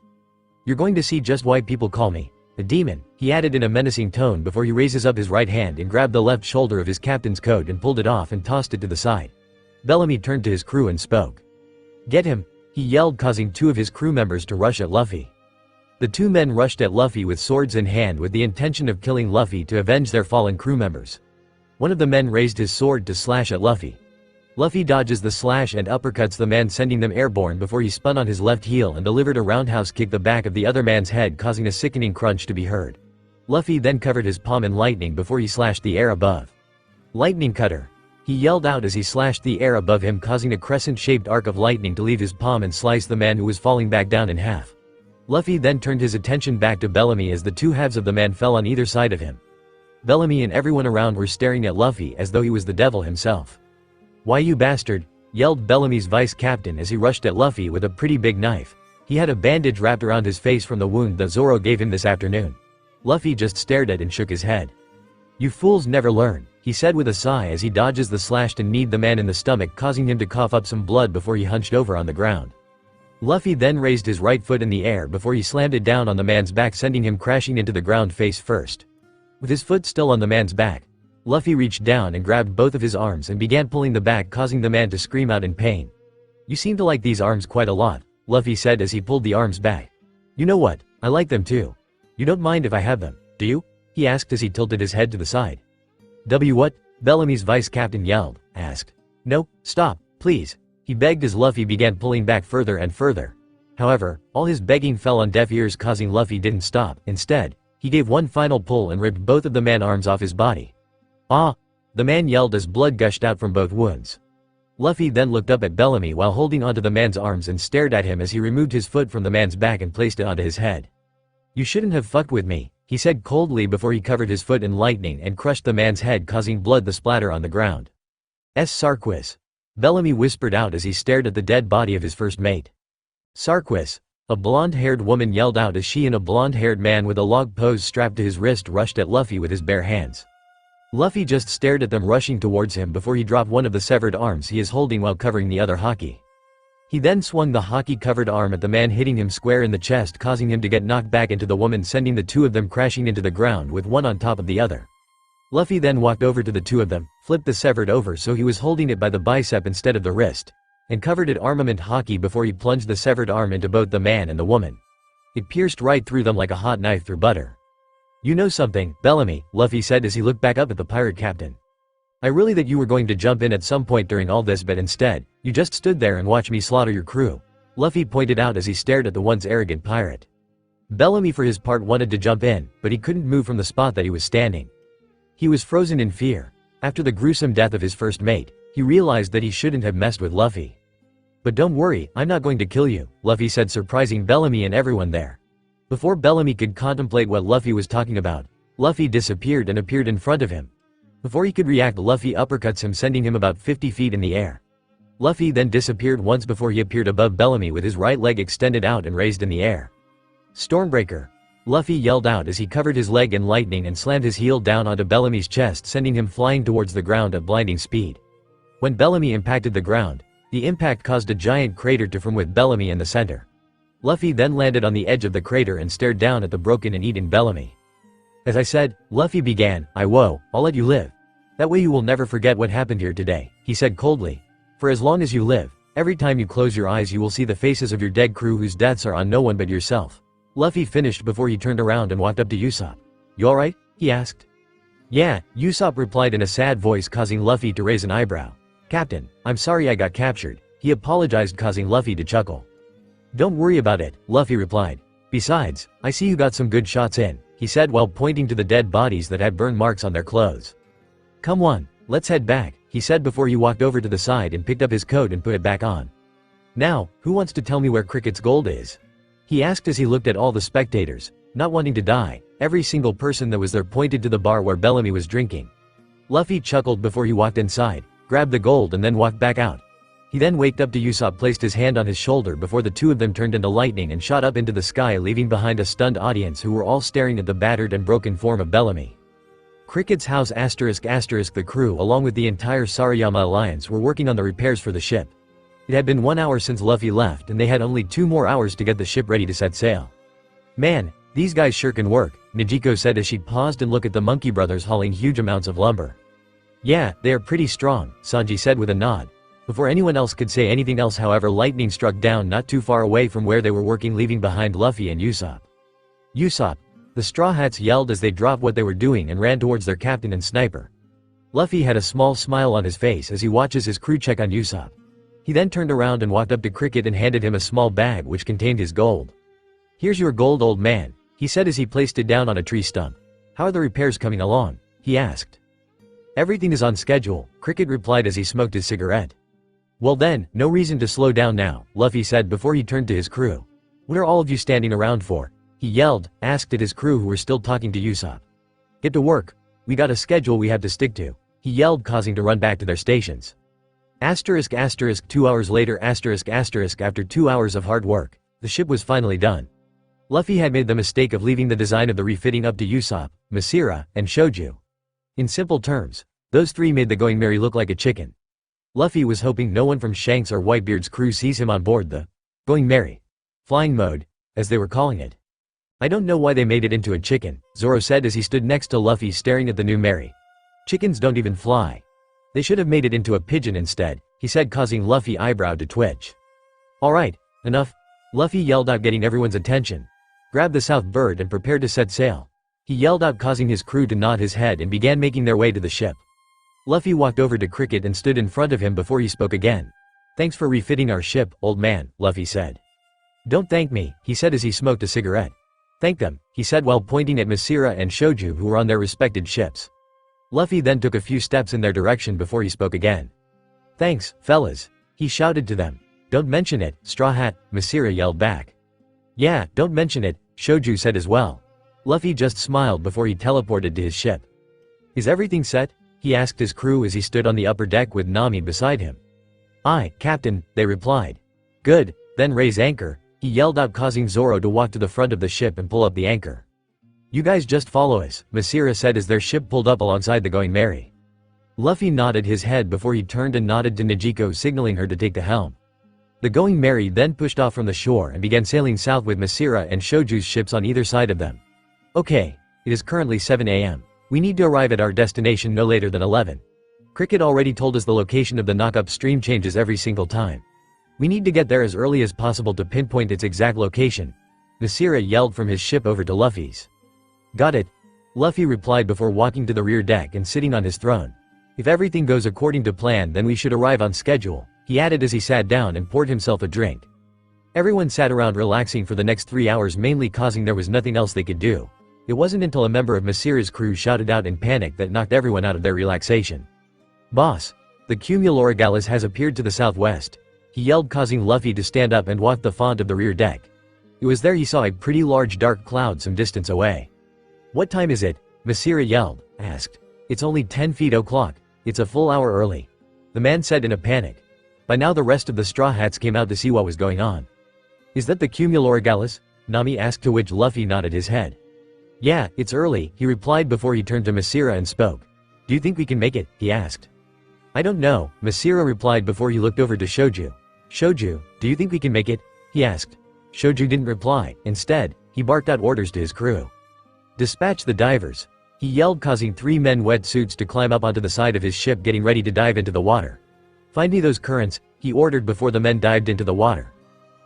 You're going to see just why people call me a demon, he added in a menacing tone before he raises up his right hand and grabbed the left shoulder of his captain's coat and pulled it off and tossed it to the side. Bellamy turned to his crew and spoke. "Get him," he yelled, causing 2 of his crew members to rush at Luffy. The 2 men rushed at Luffy with swords in hand with the intention of killing Luffy to avenge their fallen crew members. One of the men raised his sword to slash at Luffy. Luffy dodges the slash and uppercuts the man, sending them airborne before he spun on his left heel and delivered a roundhouse kick the back of the other man's head, causing a sickening crunch to be heard. Luffy then covered his palm in lightning before he slashed the air above. "Lightning cutter!" he yelled out as he slashed the air above him, causing a crescent-shaped arc of lightning to leave his palm and slice the man who was falling back down in half. Luffy then turned his attention back to Bellamy as the 2 halves of the man fell on either side of him. Bellamy and everyone around were staring at Luffy as though he was the devil himself. "Why, you bastard!" yelled Bellamy's vice captain as he rushed at Luffy with a pretty big knife. He had a bandage wrapped around his face from the wound that Zoro gave him this afternoon. Luffy just stared at and shook his head. "You fools never learn," he said with a sigh as he dodges the slash and kneed the man in the stomach, causing him to cough up some blood before he hunched over on the ground. Luffy then raised his right foot in the air before he slammed it down on the man's back, sending him crashing into the ground face first. With his foot still on the man's back, Luffy reached down and grabbed both of his arms and began pulling the back, causing the man to scream out in pain. "You seem to like these arms quite a lot," Luffy said as he pulled the arms back. "You know what, I like them too. You don't mind if I have them, do you?" he asked as he tilted his head to the side. What? Bellamy's vice captain asked. "No, stop, please," he begged as Luffy began pulling back further and further. However, all his begging fell on deaf ears, causing Luffy didn't stop. Instead, he gave one final pull and ripped both of the man's arms off his body. "Ah!" the man yelled as blood gushed out from both wounds. Luffy then looked up at Bellamy while holding onto the man's arms and stared at him as he removed his foot from the man's back and placed it onto his head. "You shouldn't have fucked with me," he said coldly before he covered his foot in lightning and crushed the man's head, causing blood to splatter on the ground. Sarquis," Bellamy whispered out as he stared at the dead body of his first mate. "Sarquis," a blonde-haired woman yelled out as she and a blonde-haired man with a log pose strapped to his wrist rushed at Luffy with his bare hands. Luffy just stared at them rushing towards him before he dropped one of the severed arms he is holding while covering the other hockey. He then swung the hockey-covered arm at the man, hitting him square in the chest, causing him to get knocked back into the woman, sending the 2 of them crashing into the ground with one on top of the other. Luffy then walked over to the 2 of them, flipped the severed over so he was holding it by the bicep instead of the wrist, and covered it armament hockey before he plunged the severed arm into both the man and the woman. It pierced right through them like a hot knife through butter. "You know something, Bellamy," Luffy said as he looked back up at the pirate captain. "I really thought you were going to jump in at some point during all this, but instead, you just stood there and watched me slaughter your crew," Luffy pointed out as he stared at the once arrogant pirate. Bellamy for his part wanted to jump in, but he couldn't move from the spot that he was standing. He was frozen in fear. After the gruesome death of his first mate, he realized that he shouldn't have messed with Luffy. "But don't worry, I'm not going to kill you," Luffy said, surprising Bellamy and everyone there. Before Bellamy could contemplate what Luffy was talking about, Luffy disappeared and appeared in front of him. Before he could react, Luffy uppercuts him, sending him about 50 feet in the air. Luffy then disappeared once before he appeared above Bellamy with his right leg extended out and raised in the air. "Stormbreaker!" Luffy yelled out as he covered his leg in lightning and slammed his heel down onto Bellamy's chest, sending him flying towards the ground at blinding speed. When Bellamy impacted the ground, the impact caused a giant crater to form with Bellamy in the center. Luffy then landed on the edge of the crater and stared down at the broken and eaten Bellamy. "As I said," Luffy began, I'll let you live. That way you will never forget what happened here today," he said coldly. "For as long as you live, every time you close your eyes you will see the faces of your dead crew whose deaths are on no one but yourself." Luffy finished before he turned around and walked up to Usopp. "You alright?" he asked. "Yeah," Usopp replied in a sad voice, causing Luffy to raise an eyebrow. "Captain, I'm sorry I got captured," he apologized, causing Luffy to chuckle. "Don't worry about it," Luffy replied. "Besides, I see you got some good shots in," he said while pointing to the dead bodies that had burn marks on their clothes. "Come on, let's head back," he said before he walked over to the side and picked up his coat and put it back on. "Now, who wants to tell me where Cricket's gold is?" he asked as he looked at all the spectators. Not wanting to die, every single person that was there pointed to the bar where Bellamy was drinking. Luffy chuckled before he walked inside, grabbed the gold and then walked back out. He then waked up to Usopp, placed his hand on his shoulder before the 2 of them turned into lightning and shot up into the sky, leaving behind a stunned audience who were all staring at the battered and broken form of Bellamy. Cricket's house ***. The crew along with the entire Sarayama alliance were working on the repairs for the ship. It had been 1 hour since Luffy left and they had only 2 more hours to get the ship ready to set sail. "Man, these guys sure can work," Nijiko said as she paused and looked at the Monkey Brothers hauling huge amounts of lumber. "Yeah, they are pretty strong," Sanji said with a nod. Before anyone else could say anything else, however, lightning struck down not too far away from where they were working, leaving behind Luffy and Usopp. Usopp! The Straw Hats yelled as they dropped what they were doing and ran towards their captain and sniper. Luffy had a small smile on his face as he watches his crew check on Usopp. He then turned around and walked up to Cricket and handed him a small bag which contained his gold. "Here's your gold, old man," he said as he placed it down on a tree stump. "How are the repairs coming along?" he asked. "Everything is on schedule," Cricket replied as he smoked his cigarette. "Well then, no reason to slow down now," Luffy said before he turned to his crew. "What are all of you standing around for?" he yelled, asked at his crew who were still talking to Usopp. "Get to work. We got a schedule we have to stick to," he yelled, causing to run back to their stations. Asterisk asterisk 2 hours later asterisk asterisk after 2 hours of hard work, the ship was finally done. Luffy had made the mistake of leaving the design of the refitting up to Usopp, Masira, and Shoju. In simple terms, those three made the Going Merry look like a chicken. Luffy was hoping no one from Shanks or Whitebeard's crew sees him on board the Going Merry flying mode, as they were calling it. "I don't know why they made it into a chicken," Zoro said as he stood next to Luffy staring at the new Merry. "Chickens don't even fly. They should have made it into a pigeon instead," he said, causing Luffy's eyebrow to twitch. "Alright, enough," Luffy yelled out, getting everyone's attention. "Grab the South Bird and prepare to set sail," he yelled out, causing his crew to nod his head and began making their way to the ship. Luffy walked over to Cricket and stood in front of him before he spoke again. "Thanks for refitting our ship, old man," Luffy said. "Don't thank me," he said as he smoked a cigarette. "Thank them," he said while pointing at Masira and Shoju who were on their respected ships. Luffy then took a few steps in their direction before he spoke again. "Thanks, fellas," he shouted to them. "Don't mention it, Straw Hat," Masira yelled back. "Yeah, don't mention it," Shoju said as well. Luffy just smiled before he teleported to his ship. "Is everything set?" he asked his crew as he stood on the upper deck with Nami beside him. "Aye, Captain," they replied. "Good, then raise anchor," he yelled out, causing Zoro to walk to the front of the ship and pull up the anchor. "You guys just follow us," Masira said as their ship pulled up alongside the Going Merry. Luffy nodded his head before he turned and nodded to Nezuko, signaling her to take the helm. The Going Merry then pushed off from the shore and began sailing south with Masira and Shoju's ships on either side of them. "Okay, it is currently 7 a.m. We need to arrive at our destination no later than 11. Cricket already told us the location of the knock-up stream changes every single time. We need to get there as early as possible to pinpoint its exact location," Masira yelled from his ship over to Luffy's. "Got it," Luffy replied before walking to the rear deck and sitting on his throne. "If everything goes according to plan, then we should arrive on schedule," he added as he sat down and poured himself a drink. Everyone sat around relaxing for the next 3 hours, mainly causing there was nothing else they could do. It wasn't until a member of Masira's crew shouted out in panic that knocked everyone out of their relaxation. "Boss, the Cumuloragalis has appeared to the southwest," he yelled, causing Luffy to stand up and walk the front of the rear deck. It was there he saw a pretty large dark cloud some distance away. "What time is it?" Masira yelled, asked. "It's only 10 feet o'clock. It's a full hour early," the man said in a panic. By now the rest of the Straw Hats came out to see what was going on. "Is that the Cumuloragalis?" Nami asked, to which Luffy nodded his head. "Yeah, it's early," he replied before he turned to Masira and spoke. "Do you think we can make it?" he asked. "I don't know," Masira replied before he looked over to Shoju. "Shoju, do you think we can make it?" he asked. Shoju didn't reply. Instead, he barked out orders to his crew. "Dispatch the divers," he yelled, causing 3 men in wet suits to climb up onto the side of his ship, getting ready to dive into the water. "Find me those currents," he ordered before the men dived into the water.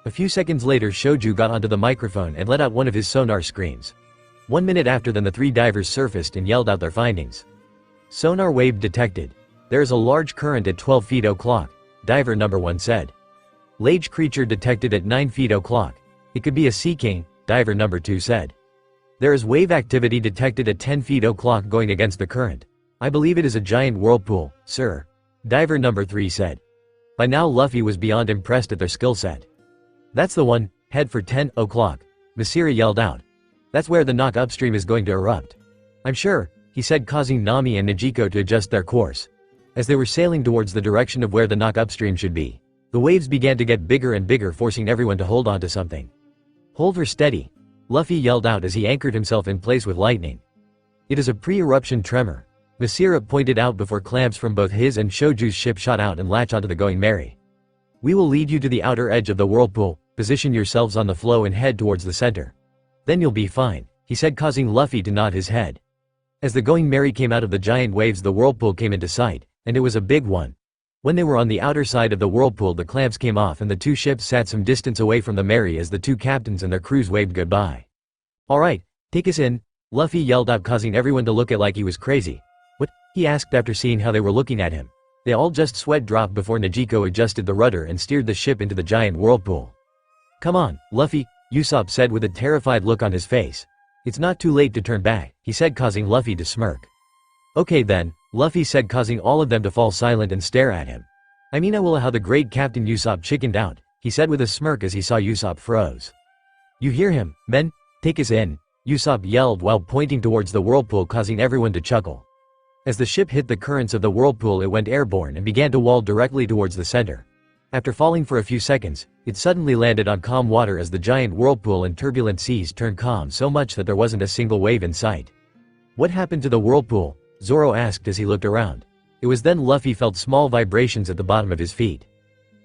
A few seconds later, Shoju got onto the microphone and let out one of his sonar screams. 1 minute after, then the 3 divers surfaced and yelled out their findings. "Sonar wave detected. There is a large current at 12 feet o'clock," diver number 1 said. "Large creature detected at 9 feet o'clock. It could be a sea king," diver number 2 said. "There is wave activity detected at 10 feet o'clock going against the current. I believe it is a giant whirlpool, sir," diver number 3 said. By now Luffy was beyond impressed at their skill set. "That's the one, head for 10 o'clock, Masira yelled out. "That's where the knock upstream is going to erupt." "I'm sure," he said, causing Nami and Nezuko to adjust their course. As they were sailing towards the direction of where the knock upstream should be, the waves began to get bigger and bigger, forcing everyone to hold on to something. "Hold her steady," Luffy yelled out as he anchored himself in place with lightning. "It is a pre-eruption tremor," Masira pointed out before clamps from both his and Shoju's ship shot out and latched onto the Going Merry. "We will lead you to the outer edge of the whirlpool. Position yourselves on the flow and head towards the center. Then you'll be fine," he said, causing Luffy to nod his head. As the Going Merry came out of the giant waves, the whirlpool came into sight, and it was a big one. When they were on the outer side of the whirlpool, the clamps came off and the two ships sat some distance away from the Mary as the two captains and their crews waved goodbye. "Alright, take us in," Luffy yelled out, causing everyone to look at like he was crazy. "What?" he asked after seeing how they were looking at him. They all just sweat dropped before Negico adjusted the rudder and steered the ship into the giant whirlpool. "Come on, Luffy," Usopp said with a terrified look on his face. "It's not too late to turn back," he said, causing Luffy to smirk. "Okay then," Luffy said, causing all of them to fall silent and stare at him. "I mean, I will how the great Captain Usopp chickened out," he said with a smirk as he saw Usopp froze. "You hear him, men? Take us in," Usopp yelled while pointing towards the whirlpool, causing everyone to chuckle. As the ship hit the currents of the whirlpool, it went airborne and began to wall directly towards the center. After falling for a few seconds, it suddenly landed on calm water as the giant whirlpool and turbulent seas turned calm so much that there wasn't a single wave in sight. "What happened to the whirlpool?" Zoro asked as he looked around. It was then Luffy felt small vibrations at the bottom of his feet.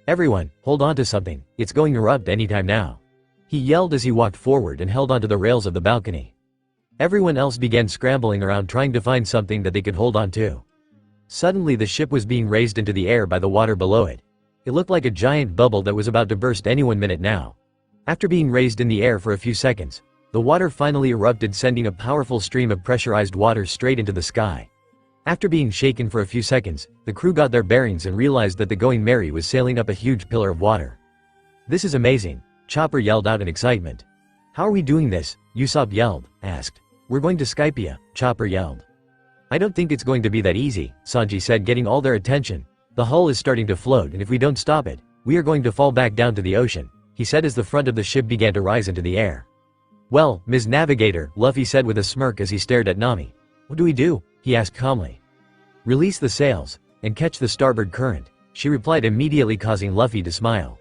"Everyone, hold on to something, it's going to erupt anytime now," he yelled as he walked forward and held onto the rails of the balcony. Everyone else began scrambling around trying to find something that they could hold on to. Suddenly the ship was being raised into the air by the water below it. It looked like a giant bubble that was about to burst any minute now. After being raised in the air for a few seconds, the water finally erupted, sending a powerful stream of pressurized water straight into the sky. After being shaken for a few seconds, the crew got their bearings and realized that the Going Merry was sailing up a huge pillar of water. "This is amazing," Chopper yelled out in excitement. "How are we doing this?" Usopp asked. "We're going to Skypia," Chopper yelled. "I don't think it's going to be that easy," Sanji said, getting all their attention. "The hull is starting to float, and if we don't stop it, we are going to fall back down to the ocean," he said as the front of the ship began to rise into the air. "Well, Ms. Navigator," Luffy said with a smirk as he stared at Nami. "What do we do?" he asked calmly. "Release the sails, and catch the starboard current," she replied immediately, causing Luffy to smile.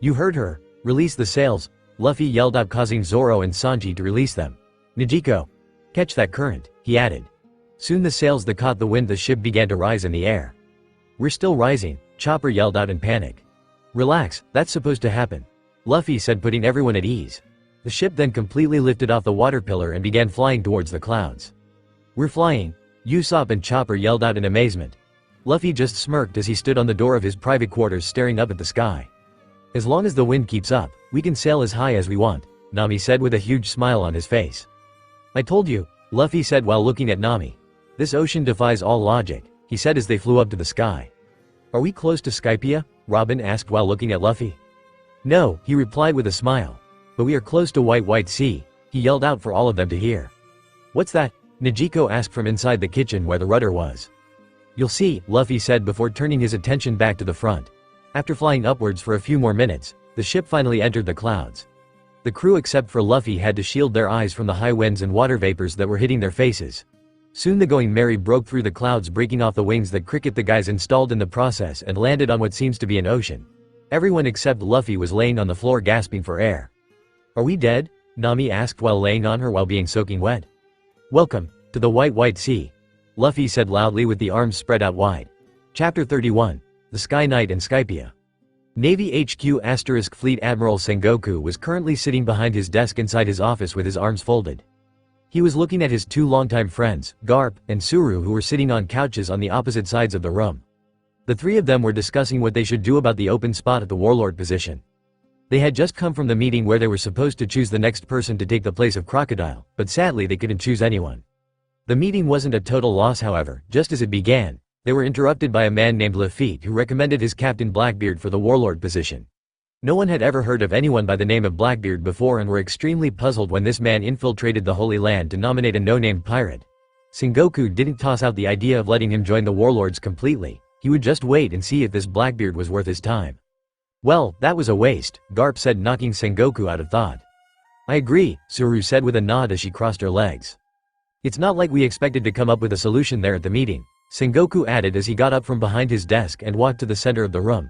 "You heard her, release the sails," Luffy yelled out, causing Zoro and Sanji to release them. "Negico, catch that current," he added. Soon the sails that caught the wind the ship began to rise in the air. "We're still rising," Chopper yelled out in panic. "Relax, that's supposed to happen," Luffy said, putting everyone at ease. The ship then completely lifted off the water pillar and began flying towards the clouds. "We're flying," Usopp and Chopper yelled out in amazement. Luffy just smirked as he stood on the door of his private quarters staring up at the sky. "As long as the wind keeps up, we can sail as high as we want," Nami said with a huge smile on his face. "I told you," Luffy said while looking at Nami. "This ocean defies all logic," he said as they flew up to the sky. "Are we close to Skypia?" Robin asked while looking at Luffy. "No," he replied with a smile. "But we are close to White Sea," he yelled out for all of them to hear. "What's that?" Negico asked from inside the kitchen where the rudder was. "You'll see," Luffy said before turning his attention back to the front. After flying upwards for a few more minutes, the ship finally entered the clouds. The crew except for Luffy had to shield their eyes from the high winds and water vapors that were hitting their faces. Soon the Going Merry broke through the clouds, breaking off the wings that Cricket the guys installed in the process, and landed on what seems to be an ocean. Everyone except Luffy was laying on the floor gasping for air. "Are we dead?" Nami asked while laying on her while being soaking wet. "Welcome to the White Sea," Luffy said loudly with the arms spread out wide. Chapter 31. The Sky Knight and Skypia. Navy HQ * Fleet Admiral Sengoku was currently sitting behind his desk inside his office with his arms folded. He was looking at his two longtime friends, Garp and Suru, who were sitting on couches on the opposite sides of the room. The three of them were discussing what they should do about the open spot at the warlord position. They had just come from the meeting where they were supposed to choose the next person to take the place of Crocodile, but sadly they couldn't choose anyone. The meeting wasn't a total loss, however. Just as it began, they were interrupted by a man named Lafitte who recommended his captain Blackbeard for the warlord position. No one had ever heard of anyone by the name of Blackbeard before and were extremely puzzled when this man infiltrated the Holy Land to nominate a no-name pirate. Sengoku didn't toss out the idea of letting him join the warlords completely. He would just wait and see if this Blackbeard was worth his time. "Well, that was a waste," Garp said, knocking Sengoku out of thought. "I agree," Suru said with a nod as she crossed her legs. "It's not like we expected to come up with a solution there at the meeting," Sengoku added as he got up from behind his desk and walked to the center of the room.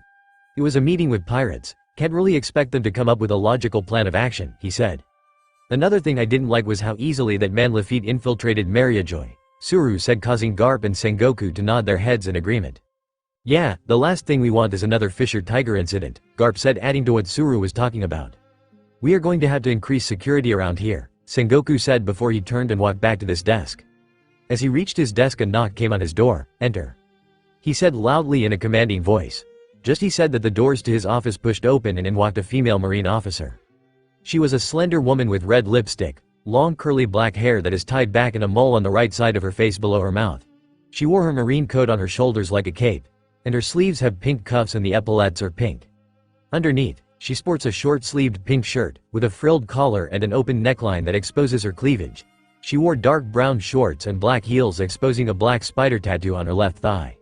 "It was a meeting with pirates. Can't really expect them to come up with a logical plan of action," he said. "Another thing I didn't like was how easily that man Lafitte infiltrated Mariajoy," Suru said, causing Garp and Sengoku to nod their heads in agreement. "Yeah, the last thing we want is another Fisher Tiger incident," Garp said, adding to what Suru was talking about. "We are going to have to increase security around here," Sengoku said before he turned and walked back to this desk. As he reached his desk, a knock came on his door. "Enter." he said loudly in a commanding voice. Just he said that the doors to his office pushed open and in walked a female Marine officer. She was a slender woman with red lipstick, long curly black hair that is tied back in a mole on the right side of her face below her mouth. She wore her marine coat on her shoulders like a cape, and her sleeves have pink cuffs and the epaulets are pink. Underneath, she sports a short-sleeved pink shirt, with a frilled collar and an open neckline that exposes her cleavage. She wore dark brown shorts and black heels exposing a black spider tattoo on her left thigh.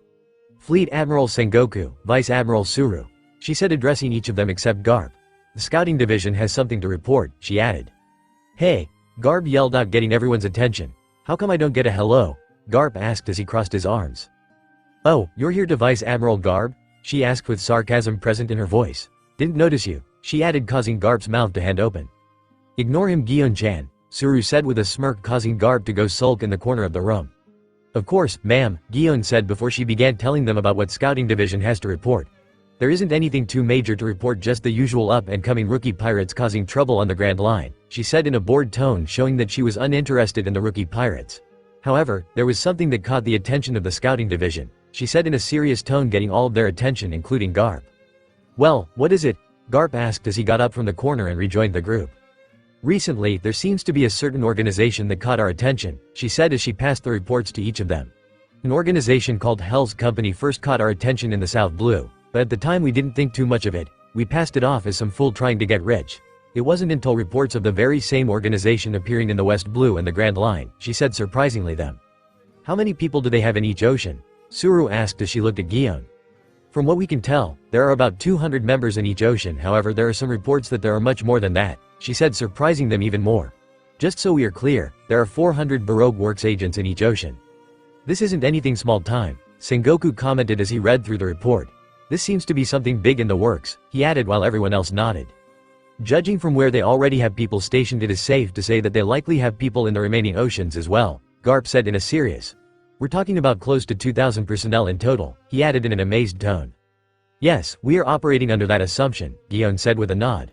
Fleet Admiral Sengoku, Vice Admiral Suru, she said addressing each of them except Garp. The scouting division has something to report, she added. Hey, Garp yelled out, getting everyone's attention. How come I don't get a hello? Garp asked as he crossed his arms. Oh, you're here to Vice Admiral Garp? She asked with sarcasm present in her voice. Didn't notice you, she added, causing Garp's mouth to hand open. Ignore him, Gion-chan, Suru said with a smirk, causing Garp to go sulk in the corner of the room. Of course, ma'am, Gion said before she began telling them about what scouting division has to report. There isn't anything too major to report, just the usual up-and-coming rookie pirates causing trouble on the Grand Line, she said in a bored tone, showing that she was uninterested in the rookie pirates. However, there was something that caught the attention of the scouting division, she said in a serious tone, getting all of their attention including Garp. Well, what is it? Garp asked as he got up from the corner and rejoined the group. Recently, there seems to be a certain organization that caught our attention, she said as she passed the reports to each of them. An organization called Hell's Company first caught our attention in the South Blue, but at the time we didn't think too much of it, we passed it off as some fool trying to get rich. It wasn't until reports of the very same organization appearing in the West Blue and the Grand Line, she said surprisingly them. How many people do they have in each ocean? Suru asked as she looked at Gion. From what we can tell, there are about 200 members in each ocean, however there are some reports that there are much more than that, she said, surprising them even more. Just so we are clear, there are 400 Baroque Works agents in each ocean. This isn't anything small time, Sengoku commented as he read through the report. This seems to be something big in the works, he added while everyone else nodded. Judging from where they already have people stationed, it is safe to say that they likely have people in the remaining oceans as well, Garp said in a serious. We're talking about close to 2,000 personnel in total, he added in an amazed tone. Yes, we are operating under that assumption, Gion said with a nod.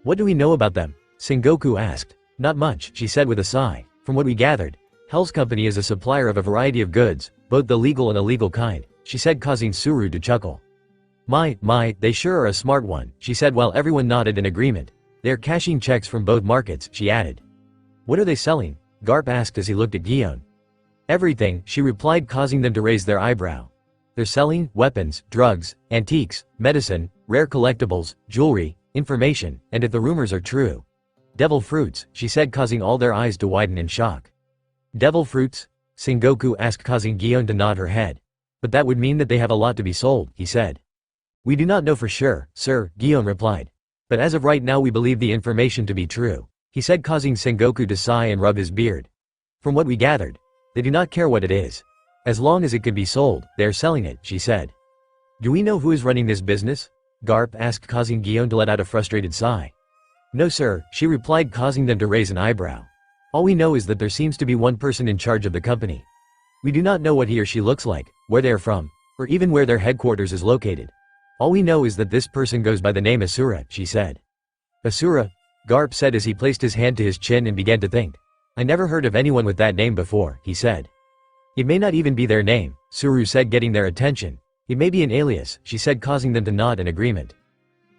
What do we know about them? Sengoku asked. Not much, she said with a sigh. From what we gathered, Hell's Company is a supplier of a variety of goods, both the legal and illegal kind, she said, causing Suru to chuckle. My, they sure are a smart one, she said while everyone nodded in agreement. They're cashing checks from both markets, she added. What are they selling? Garp asked as he looked at Gion. Everything, she replied, causing them to raise their eyebrow. They're selling weapons, drugs, antiques, medicine, rare collectibles, jewelry, information, and if the rumors are true. Devil fruits, she said, causing all their eyes to widen in shock. Devil fruits? Sengoku asked, causing Gion to nod her head. But that would mean that they have a lot to be sold, he said. We do not know for sure, sir, Gion replied. But as of right now we believe the information to be true, he said, causing Sengoku to sigh and rub his beard. From what we gathered, they do not care what it is. As long as it could be sold, they are selling it, she said. Do we know who is running this business? Garp asked, causing Gion to let out a frustrated sigh. No sir, she replied, causing them to raise an eyebrow. All we know is that there seems to be one person in charge of the company. We do not know what he or she looks like, where they are from, or even where their headquarters is located. All we know is that this person goes by the name Asura, she said. Asura? Garp said as he placed his hand to his chin and began to think. I never heard of anyone with that name before, he said. It may not even be their name, Suru said, getting their attention. It may be an alias, she said, causing them to nod in agreement.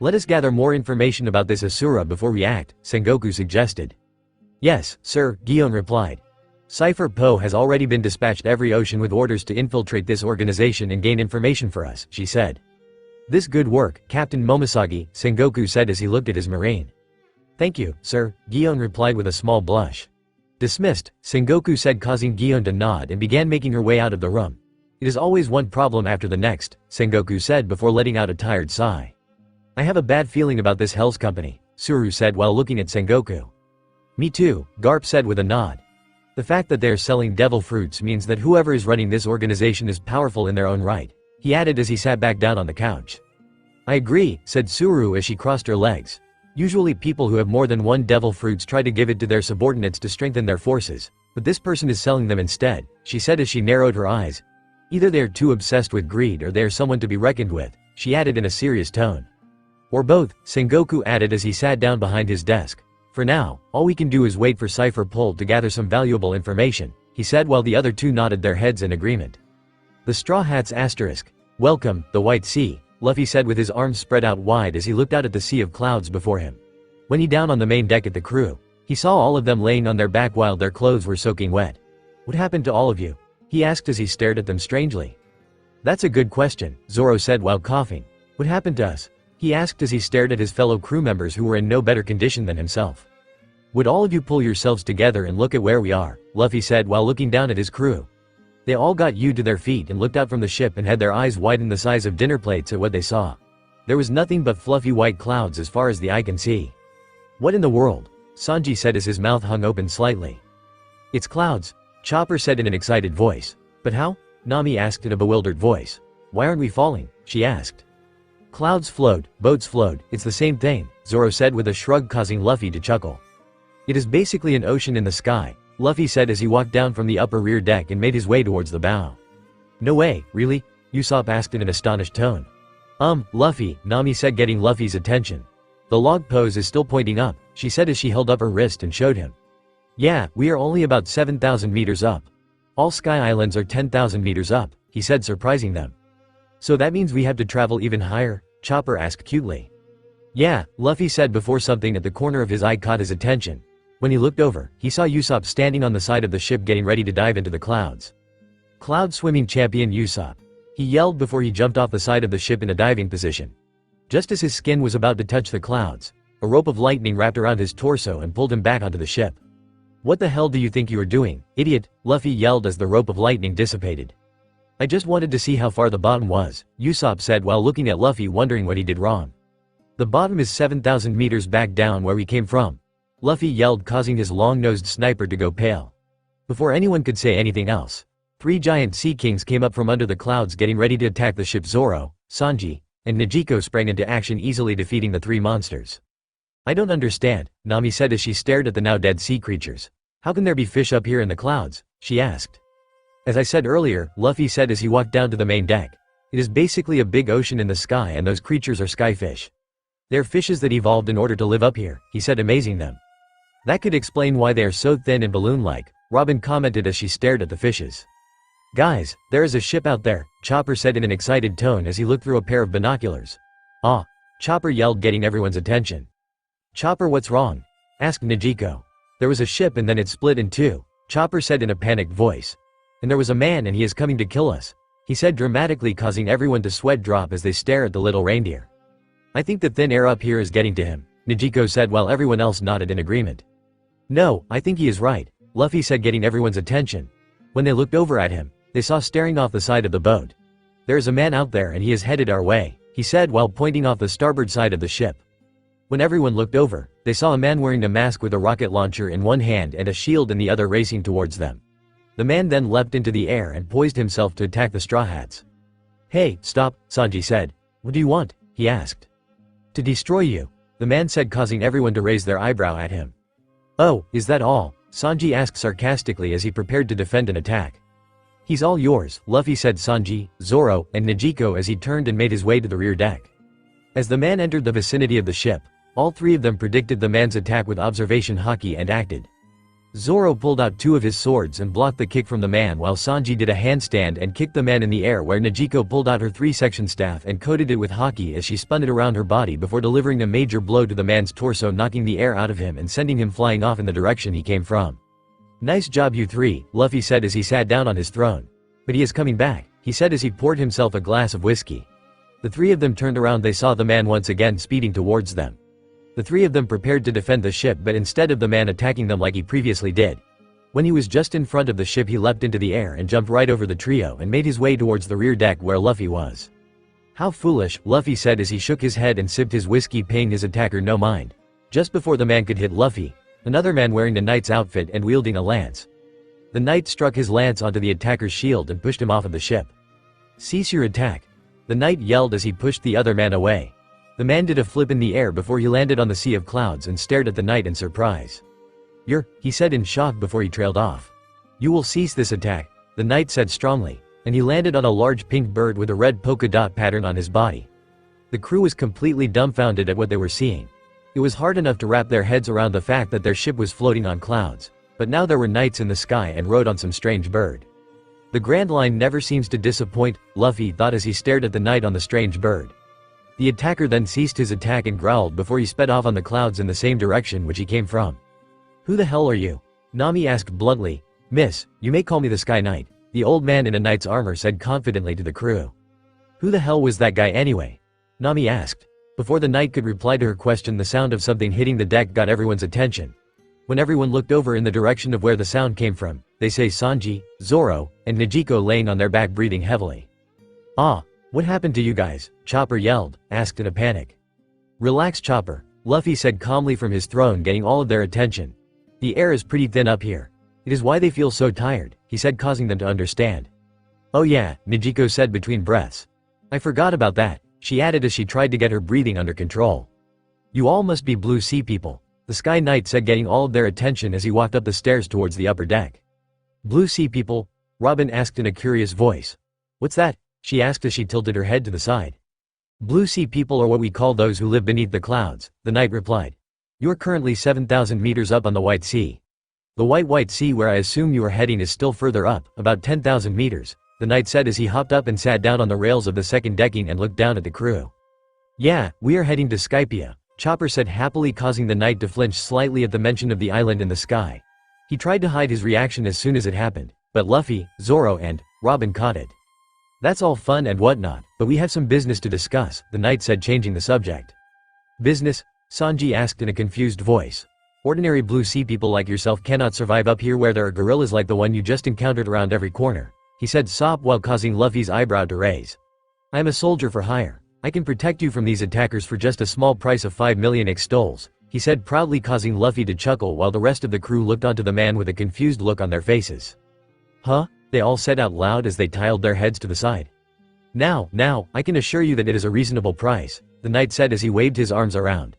Let us gather more information about this Asura before we act, Sengoku suggested. Yes, sir, Gion replied. Cypher Poe has already been dispatched every ocean with orders to infiltrate this organization and gain information for us, she said. This good work, Captain Momosagi, Sengoku said as he looked at his marine. Thank you, sir, Gion replied with a small blush. Dismissed, Sengoku said, causing Gion to nod and began making her way out of the room. It is always one problem after the next, Sengoku said before letting out a tired sigh. I have a bad feeling about this Hell's Company, Suru said while looking at Sengoku. Me too, Garp said with a nod. The fact that they are selling devil fruits means that whoever is running this organization is powerful in their own right, he added as he sat back down on the couch. I agree, said Suru as she crossed her legs. Usually people who have more than one devil fruits try to give it to their subordinates to strengthen their forces, but this person is selling them instead, she said as she narrowed her eyes. Either they are too obsessed with greed or they are someone to be reckoned with, she added in a serious tone. Or both, Sengoku added as he sat down behind his desk. For now, all we can do is wait for Cypher Poe to gather some valuable information, he said while the other two nodded their heads in agreement. The Straw Hats asterisk. Welcome, the White Sea, Luffy said with his arms spread out wide as he looked out at the sea of clouds before him. When he down on the main deck at the crew, he saw all of them laying on their back while their clothes were soaking wet. What happened to all of you? He asked as he stared at them strangely. That's a good question, Zoro said while coughing. What happened to us? He asked as he stared at his fellow crew members who were in no better condition than himself. Would all of you pull yourselves together and look at where we are, Luffy said while looking down at his crew. They all got to their feet and looked out from the ship and had their eyes widened the size of dinner plates at what they saw. There was nothing but fluffy white clouds as far as the eye can see. What in the world? Sanji said as his mouth hung open slightly. It's clouds, Chopper said in an excited voice. But how? Nami asked in a bewildered voice. Why aren't we falling? She asked. Clouds float, boats float, it's the same thing, Zoro said with a shrug causing Luffy to chuckle. It is basically an ocean in the sky, Luffy said as he walked down from the upper rear deck and made his way towards the bow. No way, really? Usopp asked in an astonished tone. Luffy, Nami said getting Luffy's attention. The log pose is still pointing up, she said as she held up her wrist and showed him. Yeah, we are only about 7,000 meters up. All Sky Islands are 10,000 meters up, he said surprising them. So that means we have to travel even higher? Chopper asked cutely. Yeah, Luffy said before something at the corner of his eye caught his attention. When he looked over, he saw Usopp standing on the side of the ship getting ready to dive into the clouds. Cloud swimming champion Usopp. He yelled before he jumped off the side of the ship in a diving position. Just as his skin was about to touch the clouds, a rope of lightning wrapped around his torso and pulled him back onto the ship. What the hell do you think you are doing, idiot? Luffy yelled as the rope of lightning dissipated. I just wanted to see how far the bottom was, Usopp said while looking at Luffy wondering what he did wrong. The bottom is 7,000 meters back down where we came from, Luffy yelled causing his long-nosed sniper to go pale. Before anyone could say anything else, 3 giant sea kings came up from under the clouds getting ready to attack the ship. Zoro, Sanji, and Negico sprang into action easily defeating the 3 monsters. I don't understand, Nami said as she stared at the now dead sea creatures. How can there be fish up here in the clouds? She asked. As I said earlier, Luffy said as he walked down to the main deck. It is basically a big ocean in the sky and those creatures are skyfish. They're fishes that evolved in order to live up here, he said amazing them. That could explain why they are so thin and balloon-like, Robin commented as she stared at the fishes. Guys, there is a ship out there, Chopper said in an excited tone as he looked through a pair of binoculars. Ah! Chopper yelled getting everyone's attention. Chopper, what's wrong? Asked Negico. There was a ship and then it split in 2, Chopper said in a panicked voice. And there was a man and he is coming to kill us, he said dramatically causing everyone to sweat drop as they stare at the little reindeer. I think the thin air up here is getting to him, Negico said while everyone else nodded in agreement. No, I think he is right, Luffy said getting everyone's attention. When they looked over at him, they saw staring off the side of the boat. There is a man out there and he is headed our way, he said while pointing off the starboard side of the ship. When everyone looked over, they saw a man wearing a mask with a rocket launcher in one hand and a shield in the other racing towards them. The man then leapt into the air and poised himself to attack the Straw Hats. Hey, stop, Sanji said. What do you want? He asked. To destroy you, the man said causing everyone to raise their eyebrow at him. Oh, is that all? Sanji asked sarcastically as he prepared to defend an attack. He's all yours, Luffy said Sanji, Zoro, and Negico as he turned and made his way to the rear deck. As the man entered the vicinity of the ship, all 3 of them predicted the man's attack with observation haki and acted. Zoro pulled out 2 of his swords and blocked the kick from the man while Sanji did a handstand and kicked the man in the air where Negico pulled out her 3-section staff and coated it with haki as she spun it around her body before delivering a major blow to the man's torso knocking the air out of him and sending him flying off in the direction he came from. Nice job you 3, Luffy said as he sat down on his throne. But he is coming back, he said as he poured himself a glass of whiskey. The 3 of them turned around. They saw the man once again speeding towards them. The 3 of them prepared to defend the ship but instead of the man attacking them like he previously did. When he was just in front of the ship he leapt into the air and jumped right over the trio and made his way towards the rear deck where Luffy was. How foolish, Luffy said as he shook his head and sipped his whiskey paying his attacker no mind. Just before the man could hit Luffy, another man wearing a knight's outfit and wielding a lance. The knight struck his lance onto the attacker's shield and pushed him off of the ship. Cease your attack, the knight yelled as he pushed the other man away. The man did a flip in the air before he landed on the sea of clouds and stared at the knight in surprise. He said in shock before he trailed off. You will cease this attack, the knight said strongly, and he landed on a large pink bird with a red polka dot pattern on his body. The crew was completely dumbfounded at what they were seeing. It was hard enough to wrap their heads around the fact that their ship was floating on clouds, but now there were knights in the sky and rode on some strange bird. The Grand Line never seems to disappoint, Luffy thought as he stared at the knight on the strange bird. The attacker then ceased his attack and growled before he sped off on the clouds in the same direction which he came from. "Who the hell are you?" Nami asked bluntly. "Miss, you may call me the Sky Knight," the old man in a knight's armor said confidently to the crew. "Who the hell was that guy anyway?" Nami asked. Before the knight could reply to her question, the sound of something hitting the deck got everyone's attention. When everyone looked over in the direction of where the sound came from, they say Sanji, Zoro, and Nijiko laying on their back breathing heavily. "Ah, what happened to you guys?" Chopper yelled, asked in a panic. "Relax, Chopper," Luffy said calmly from his throne, getting all of their attention. "The air is pretty thin up here. It is why they feel so tired," he said, causing them to understand. "Oh yeah," Nijiko said between breaths. "I forgot about that," she added as she tried to get her breathing under control. "You all must be Blue Sea people," the Sky Knight said, getting all of their attention as he walked up the stairs towards the upper deck. "Blue Sea people?" Robin asked in a curious voice. "What's that?" she asked as she tilted her head to the side. "Blue Sea people are what we call those who live beneath the clouds," the knight replied. "You are currently 7,000 meters up on the White Sea. The White Sea where I assume you are heading is still further up, about 10,000 meters, the knight said as he hopped up and sat down on the rails of the second decking and looked down at the crew. "Yeah, we are heading to Skypia," Chopper said happily, causing the knight to flinch slightly at the mention of the island in the sky. He tried to hide his reaction as soon as it happened, but Luffy, Zoro and Robin caught it. "That's all fun and whatnot, but we have some business to discuss," the knight said, changing the subject. "Business?" Sanji asked in a confused voice. "Ordinary Blue Sea people like yourself cannot survive up here where there are gorillas like the one you just encountered around every corner," he said sop while causing Luffy's eyebrow to raise. "I am a soldier for hire. I can protect you from these attackers for just a small price of 5 million extols," he said proudly, causing Luffy to chuckle while the rest of the crew looked onto the man with a confused look on their faces. "Huh?" they all said out loud as they tilted their heads to the side. Now, I can assure you that it is a reasonable price," the knight said as he waved his arms around.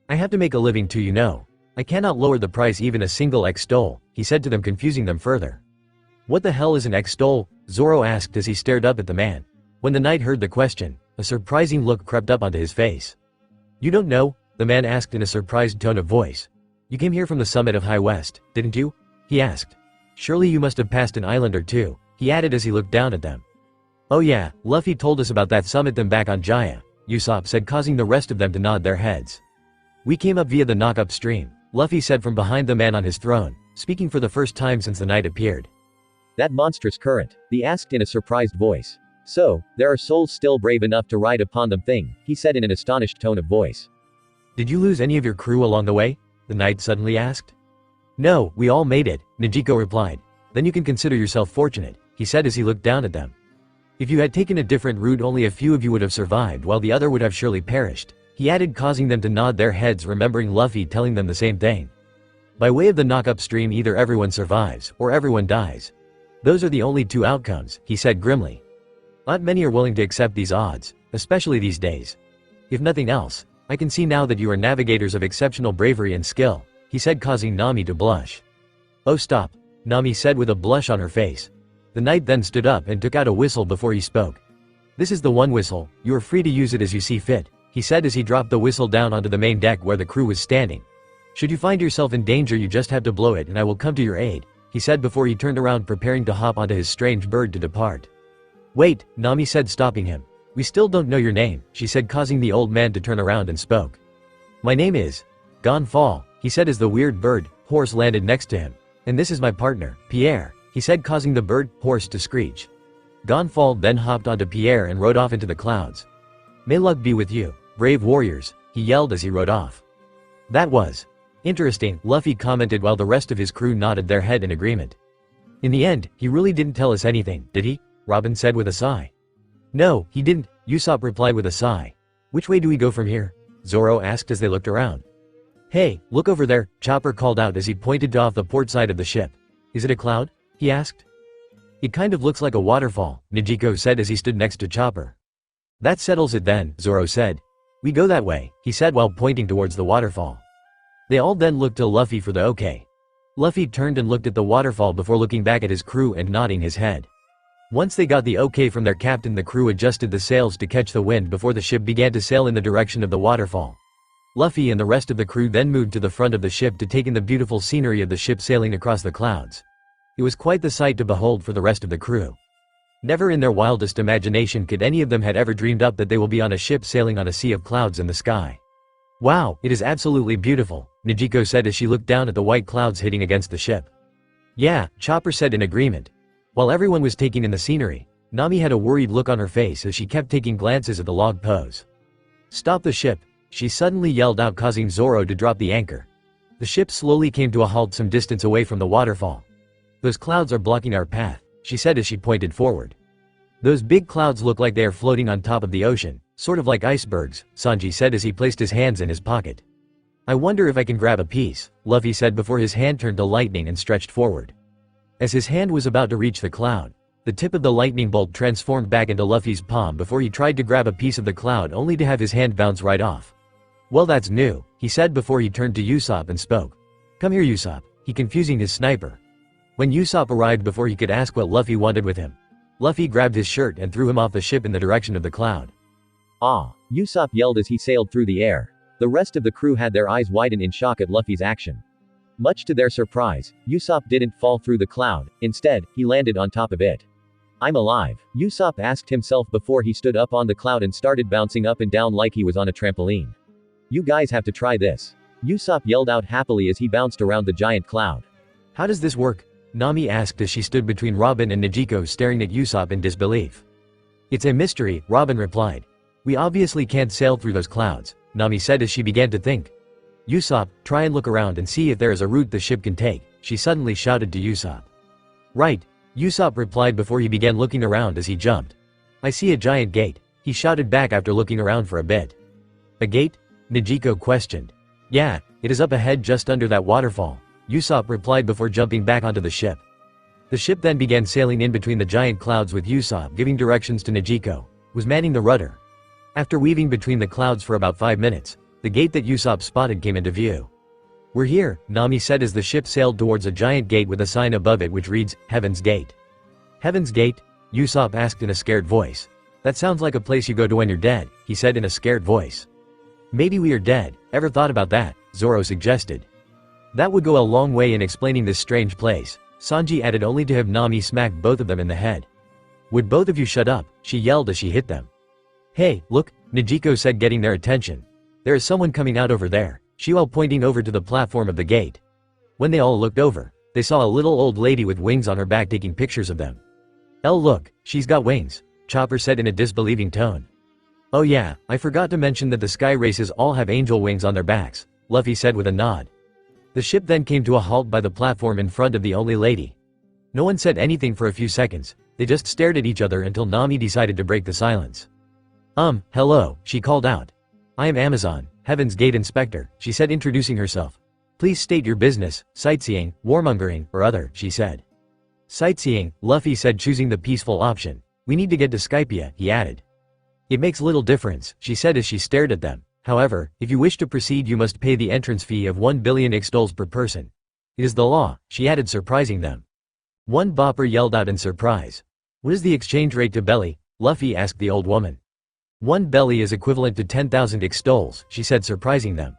"I have to make a living too, you know. I cannot lower the price even a single extol," he said to them, confusing them further. "What the hell is an extol?" Zoro asked as he stared up at the man. When the knight heard the question, a surprising look crept up onto his face. "You don't know?" the man asked in a surprised tone of voice. "You came here from the summit of High West, didn't you?" he asked. "Surely you must have passed an island or two," he added as he looked down at them. "Oh yeah, Luffy told us about that summit them back on Jaya," Usopp said, causing the rest of them to nod their heads. "We came up via the knock-up stream," Luffy said from behind the man on his throne, speaking for the first time since the knight appeared. "That monstrous current?" he asked in a surprised voice. "So, there are souls still brave enough to ride upon them thing," he said in an astonished tone of voice. "Did you lose any of your crew along the way?" the knight suddenly asked. "No, we all made it," Nijiko replied. "Then you can consider yourself fortunate," he said as he looked down at them. "If you had taken a different route, only a few of you would have survived while the other would have surely perished," he added, causing them to nod their heads, remembering Luffy telling them the same thing. "By way of the knock-up stream, either everyone survives, or everyone dies. Those are the only two outcomes," he said grimly. "Not many are willing to accept these odds, especially these days. If nothing else, I can see now that you are navigators of exceptional bravery and skill," he said, causing Nami to blush. "Oh stop," Nami said with a blush on her face. The knight then stood up and took out a whistle before he spoke. "This is the one whistle, you are free to use it as you see fit," he said as he dropped the whistle down onto the main deck where the crew was standing. "Should you find yourself in danger, you just have to blow it and I will come to your aid," he said before he turned around preparing to hop onto his strange bird to depart. "Wait," Nami said, stopping him. "We still don't know your name," she said, causing the old man to turn around and spoke. "My name is Gonfall," he said as the weird bird horse landed next to him. "And this is my partner, Pierre," he said, causing the bird horse to screech. Gonfall then hopped onto Pierre and rode off into the clouds. "May luck be with you, brave warriors," he yelled as he rode off. "That was interesting," Luffy commented while the rest of his crew nodded their head in agreement. "In the end, he really didn't tell us anything, did he?" Robin said with a sigh. "No, he didn't," Usopp replied with a sigh. "Which way do we go from here?" Zoro asked as they looked around. "Hey, look over there," Chopper called out as he pointed off the port side of the ship. "Is it a cloud?" he asked. "It kind of looks like a waterfall," Nijiko said as he stood next to Chopper. "That settles it then," Zoro said. "We go that way," he said while pointing towards the waterfall. They all then looked to Luffy for the okay. Luffy turned and looked at the waterfall before looking back at his crew and nodding his head. Once they got the okay from their captain, the crew adjusted the sails to catch the wind before the ship began to sail in the direction of the waterfall. Luffy and the rest of the crew then moved to the front of the ship to take in the beautiful scenery of the ship sailing across the clouds. It was quite the sight to behold for the rest of the crew. Never in their wildest imagination could any of them had ever dreamed up that they will be on a ship sailing on a sea of clouds in the sky. "Wow, it is absolutely beautiful," Nijiko said as she looked down at the white clouds hitting against the ship. "Yeah," Chopper said in agreement. While everyone was taking in the scenery, Nami had a worried look on her face as she kept taking glances at the log pose. "Stop the ship," she suddenly yelled out, causing Zoro to drop the anchor. The ship slowly came to a halt some distance away from the waterfall. "Those clouds are blocking our path," she said as she pointed forward. "Those big clouds look like they are floating on top of the ocean, sort of like icebergs," Sanji said as he placed his hands in his pocket. "I wonder if I can grab a piece," Luffy said before his hand turned to lightning and stretched forward. As his hand was about to reach the cloud, the tip of the lightning bolt transformed back into Luffy's palm before he tried to grab a piece of the cloud only to have his hand bounce right off. "Well, that's new," he said before he turned to Usopp and spoke. "Come here, Usopp," he confusing his sniper. When Usopp arrived before he could ask what Luffy wanted with him, Luffy grabbed his shirt and threw him off the ship in the direction of the cloud. "Ah!" Usopp yelled as he sailed through the air. The rest of the crew had their eyes widen in shock at Luffy's action. Much to their surprise, Usopp didn't fall through the cloud, instead, he landed on top of it. "I'm alive," Usopp asked himself before he stood up on the cloud and started bouncing up and down like he was on a trampoline. "You guys have to try this," Usopp yelled out happily as he bounced around the giant cloud. "How does this work?" Nami asked as she stood between Robin and Nijiko staring at Usopp in disbelief. "It's a mystery," Robin replied. "We obviously can't sail through those clouds," Nami said as she began to think. "Usopp, try and look around and see if there is a route the ship can take," she suddenly shouted to Usopp. "Right," Usopp replied before he began looking around as he jumped. "I see a giant gate," he shouted back after looking around for a bit. "A gate?" Nijiko questioned. "Yeah, it is up ahead just under that waterfall," Usopp replied before jumping back onto the ship. The ship then began sailing in between the giant clouds with Usopp giving directions to Nijiko, who was manning the rudder. After weaving between the clouds for about 5 minutes, the gate that Usopp spotted came into view. "We're here," Nami said as the ship sailed towards a giant gate with a sign above it which reads, "Heaven's Gate." "Heaven's Gate?" Usopp asked in a scared voice. "That sounds like a place you go to when you're dead," he said in a scared voice. "Maybe we are dead, ever thought about that?" Zoro suggested. "That would go a long way in explaining this strange place," Sanji added only to have Nami smack both of them in the head. "Would both of you shut up?" she yelled as she hit them. "Hey, look," Nijiko said getting their attention. "There is someone coming out over there," she while pointing over to the platform of the gate. When they all looked over, they saw a little old lady with wings on her back taking pictures of them. Look, she's got wings," Chopper said in a disbelieving tone. "Oh yeah, I forgot to mention that the sky races all have angel wings on their backs," Luffy said with a nod. The ship then came to a halt by the platform in front of the only lady. No one said anything for a few seconds, they just stared at each other until Nami decided to break the silence. Hello," she called out. "I am Amazon, Heaven's Gate Inspector," she said introducing herself. "Please state your business, sightseeing, warmongering, or other," she said. "Sightseeing," Luffy said choosing the peaceful option. "We need to get to Skypia," he added. "It makes little difference," she said as she stared at them. "However, if you wish to proceed you must pay the entrance fee of 1 billion XP per person. It is the law," she added surprising them. One bopper yelled out in surprise. "What is the exchange rate to belly?" Luffy asked the old woman. 1 belly is equivalent to 10,000 XP, she said surprising them.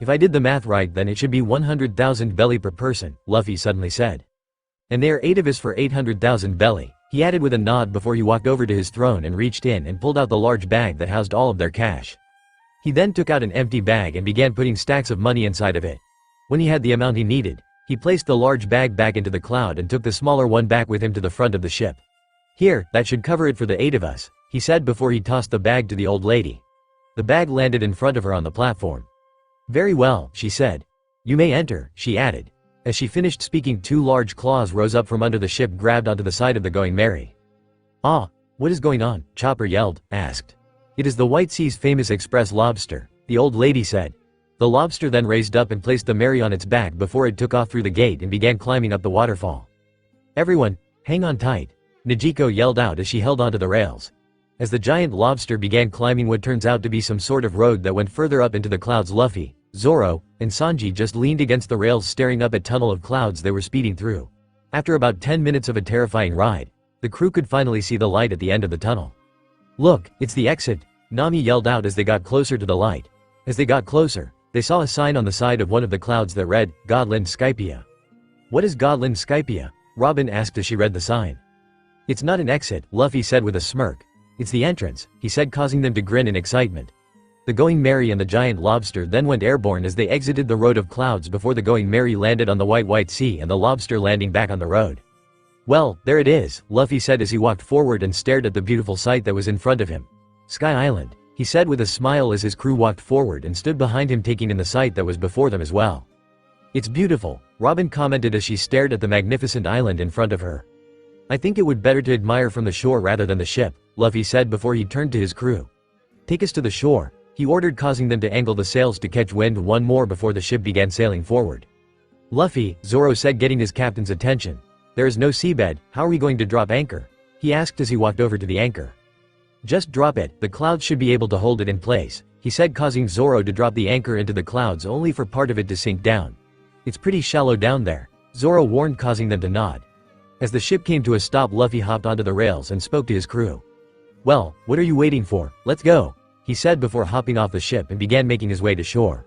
If I did the math right then it should be 100,000 belly per person, Luffy suddenly said. "And there are 8 of us for 800,000 belly," he added with a nod before he walked over to his throne and reached in and pulled out the large bag that housed all of their cash. He then took out an empty bag and began putting stacks of money inside of it. When he had the amount he needed, he placed the large bag back into the cloud and took the smaller one back with him to the front of the ship. "Here, that should cover it for the 8 of us," he said before he tossed the bag to the old lady. The bag landed in front of her on the platform. "Very well," she said. "You may enter," she added. As she finished speaking 2 large claws rose up from under the ship grabbed onto the side of the Going Merry. "Ah, what is going on?" Chopper asked. "It is the White Sea's famous express lobster," the old lady said. The lobster then raised up and placed the Merry on its back before it took off through the gate and began climbing up the waterfall. "Everyone, hang on tight," Nijiko yelled out as she held onto the rails. As the giant lobster began climbing what turns out to be some sort of road that went further up into the clouds, Luffy, Zoro, and Sanji just leaned against the rails staring up at tunnel of clouds they were speeding through. After about 10 minutes of a terrifying ride, the crew could finally see the light at the end of the tunnel. "Look, it's the exit," Nami yelled out as they got closer to the light. As they got closer, they saw a sign on the side of one of the clouds that read, "Godland Skypia." "What is Godland Skypia?" Robin asked as she read the sign. "It's not an exit," Luffy said with a smirk. "It's the entrance," he said, causing them to grin in excitement. The Going Merry and the giant lobster then went airborne as they exited the road of clouds before the Going Merry landed on the white sea and the lobster landing back on the road. "Well, there it is," Luffy said as he walked forward and stared at the beautiful sight that was in front of him. "Sky Island," he said with a smile as his crew walked forward and stood behind him taking in the sight that was before them as well. "It's beautiful," Robin commented as she stared at the magnificent island in front of her. "I think it would better to admire from the shore rather than the ship," Luffy said before he turned to his crew. "Take us to the shore," he ordered, causing them to angle the sails to catch wind one more before the ship began sailing forward. "Luffy," Zoro said, getting his captain's attention. "There is no seabed, how are we going to drop anchor?" he asked as he walked over to the anchor. "Just drop it, the clouds should be able to hold it in place," he said, causing Zoro to drop the anchor into the clouds only for part of it to sink down. "It's pretty shallow down there," Zoro warned, causing them to nod. As the ship came to a stop, Luffy hopped onto the rails and spoke to his crew. "Well, what are you waiting for? Let's go," he said before hopping off the ship and began making his way to shore.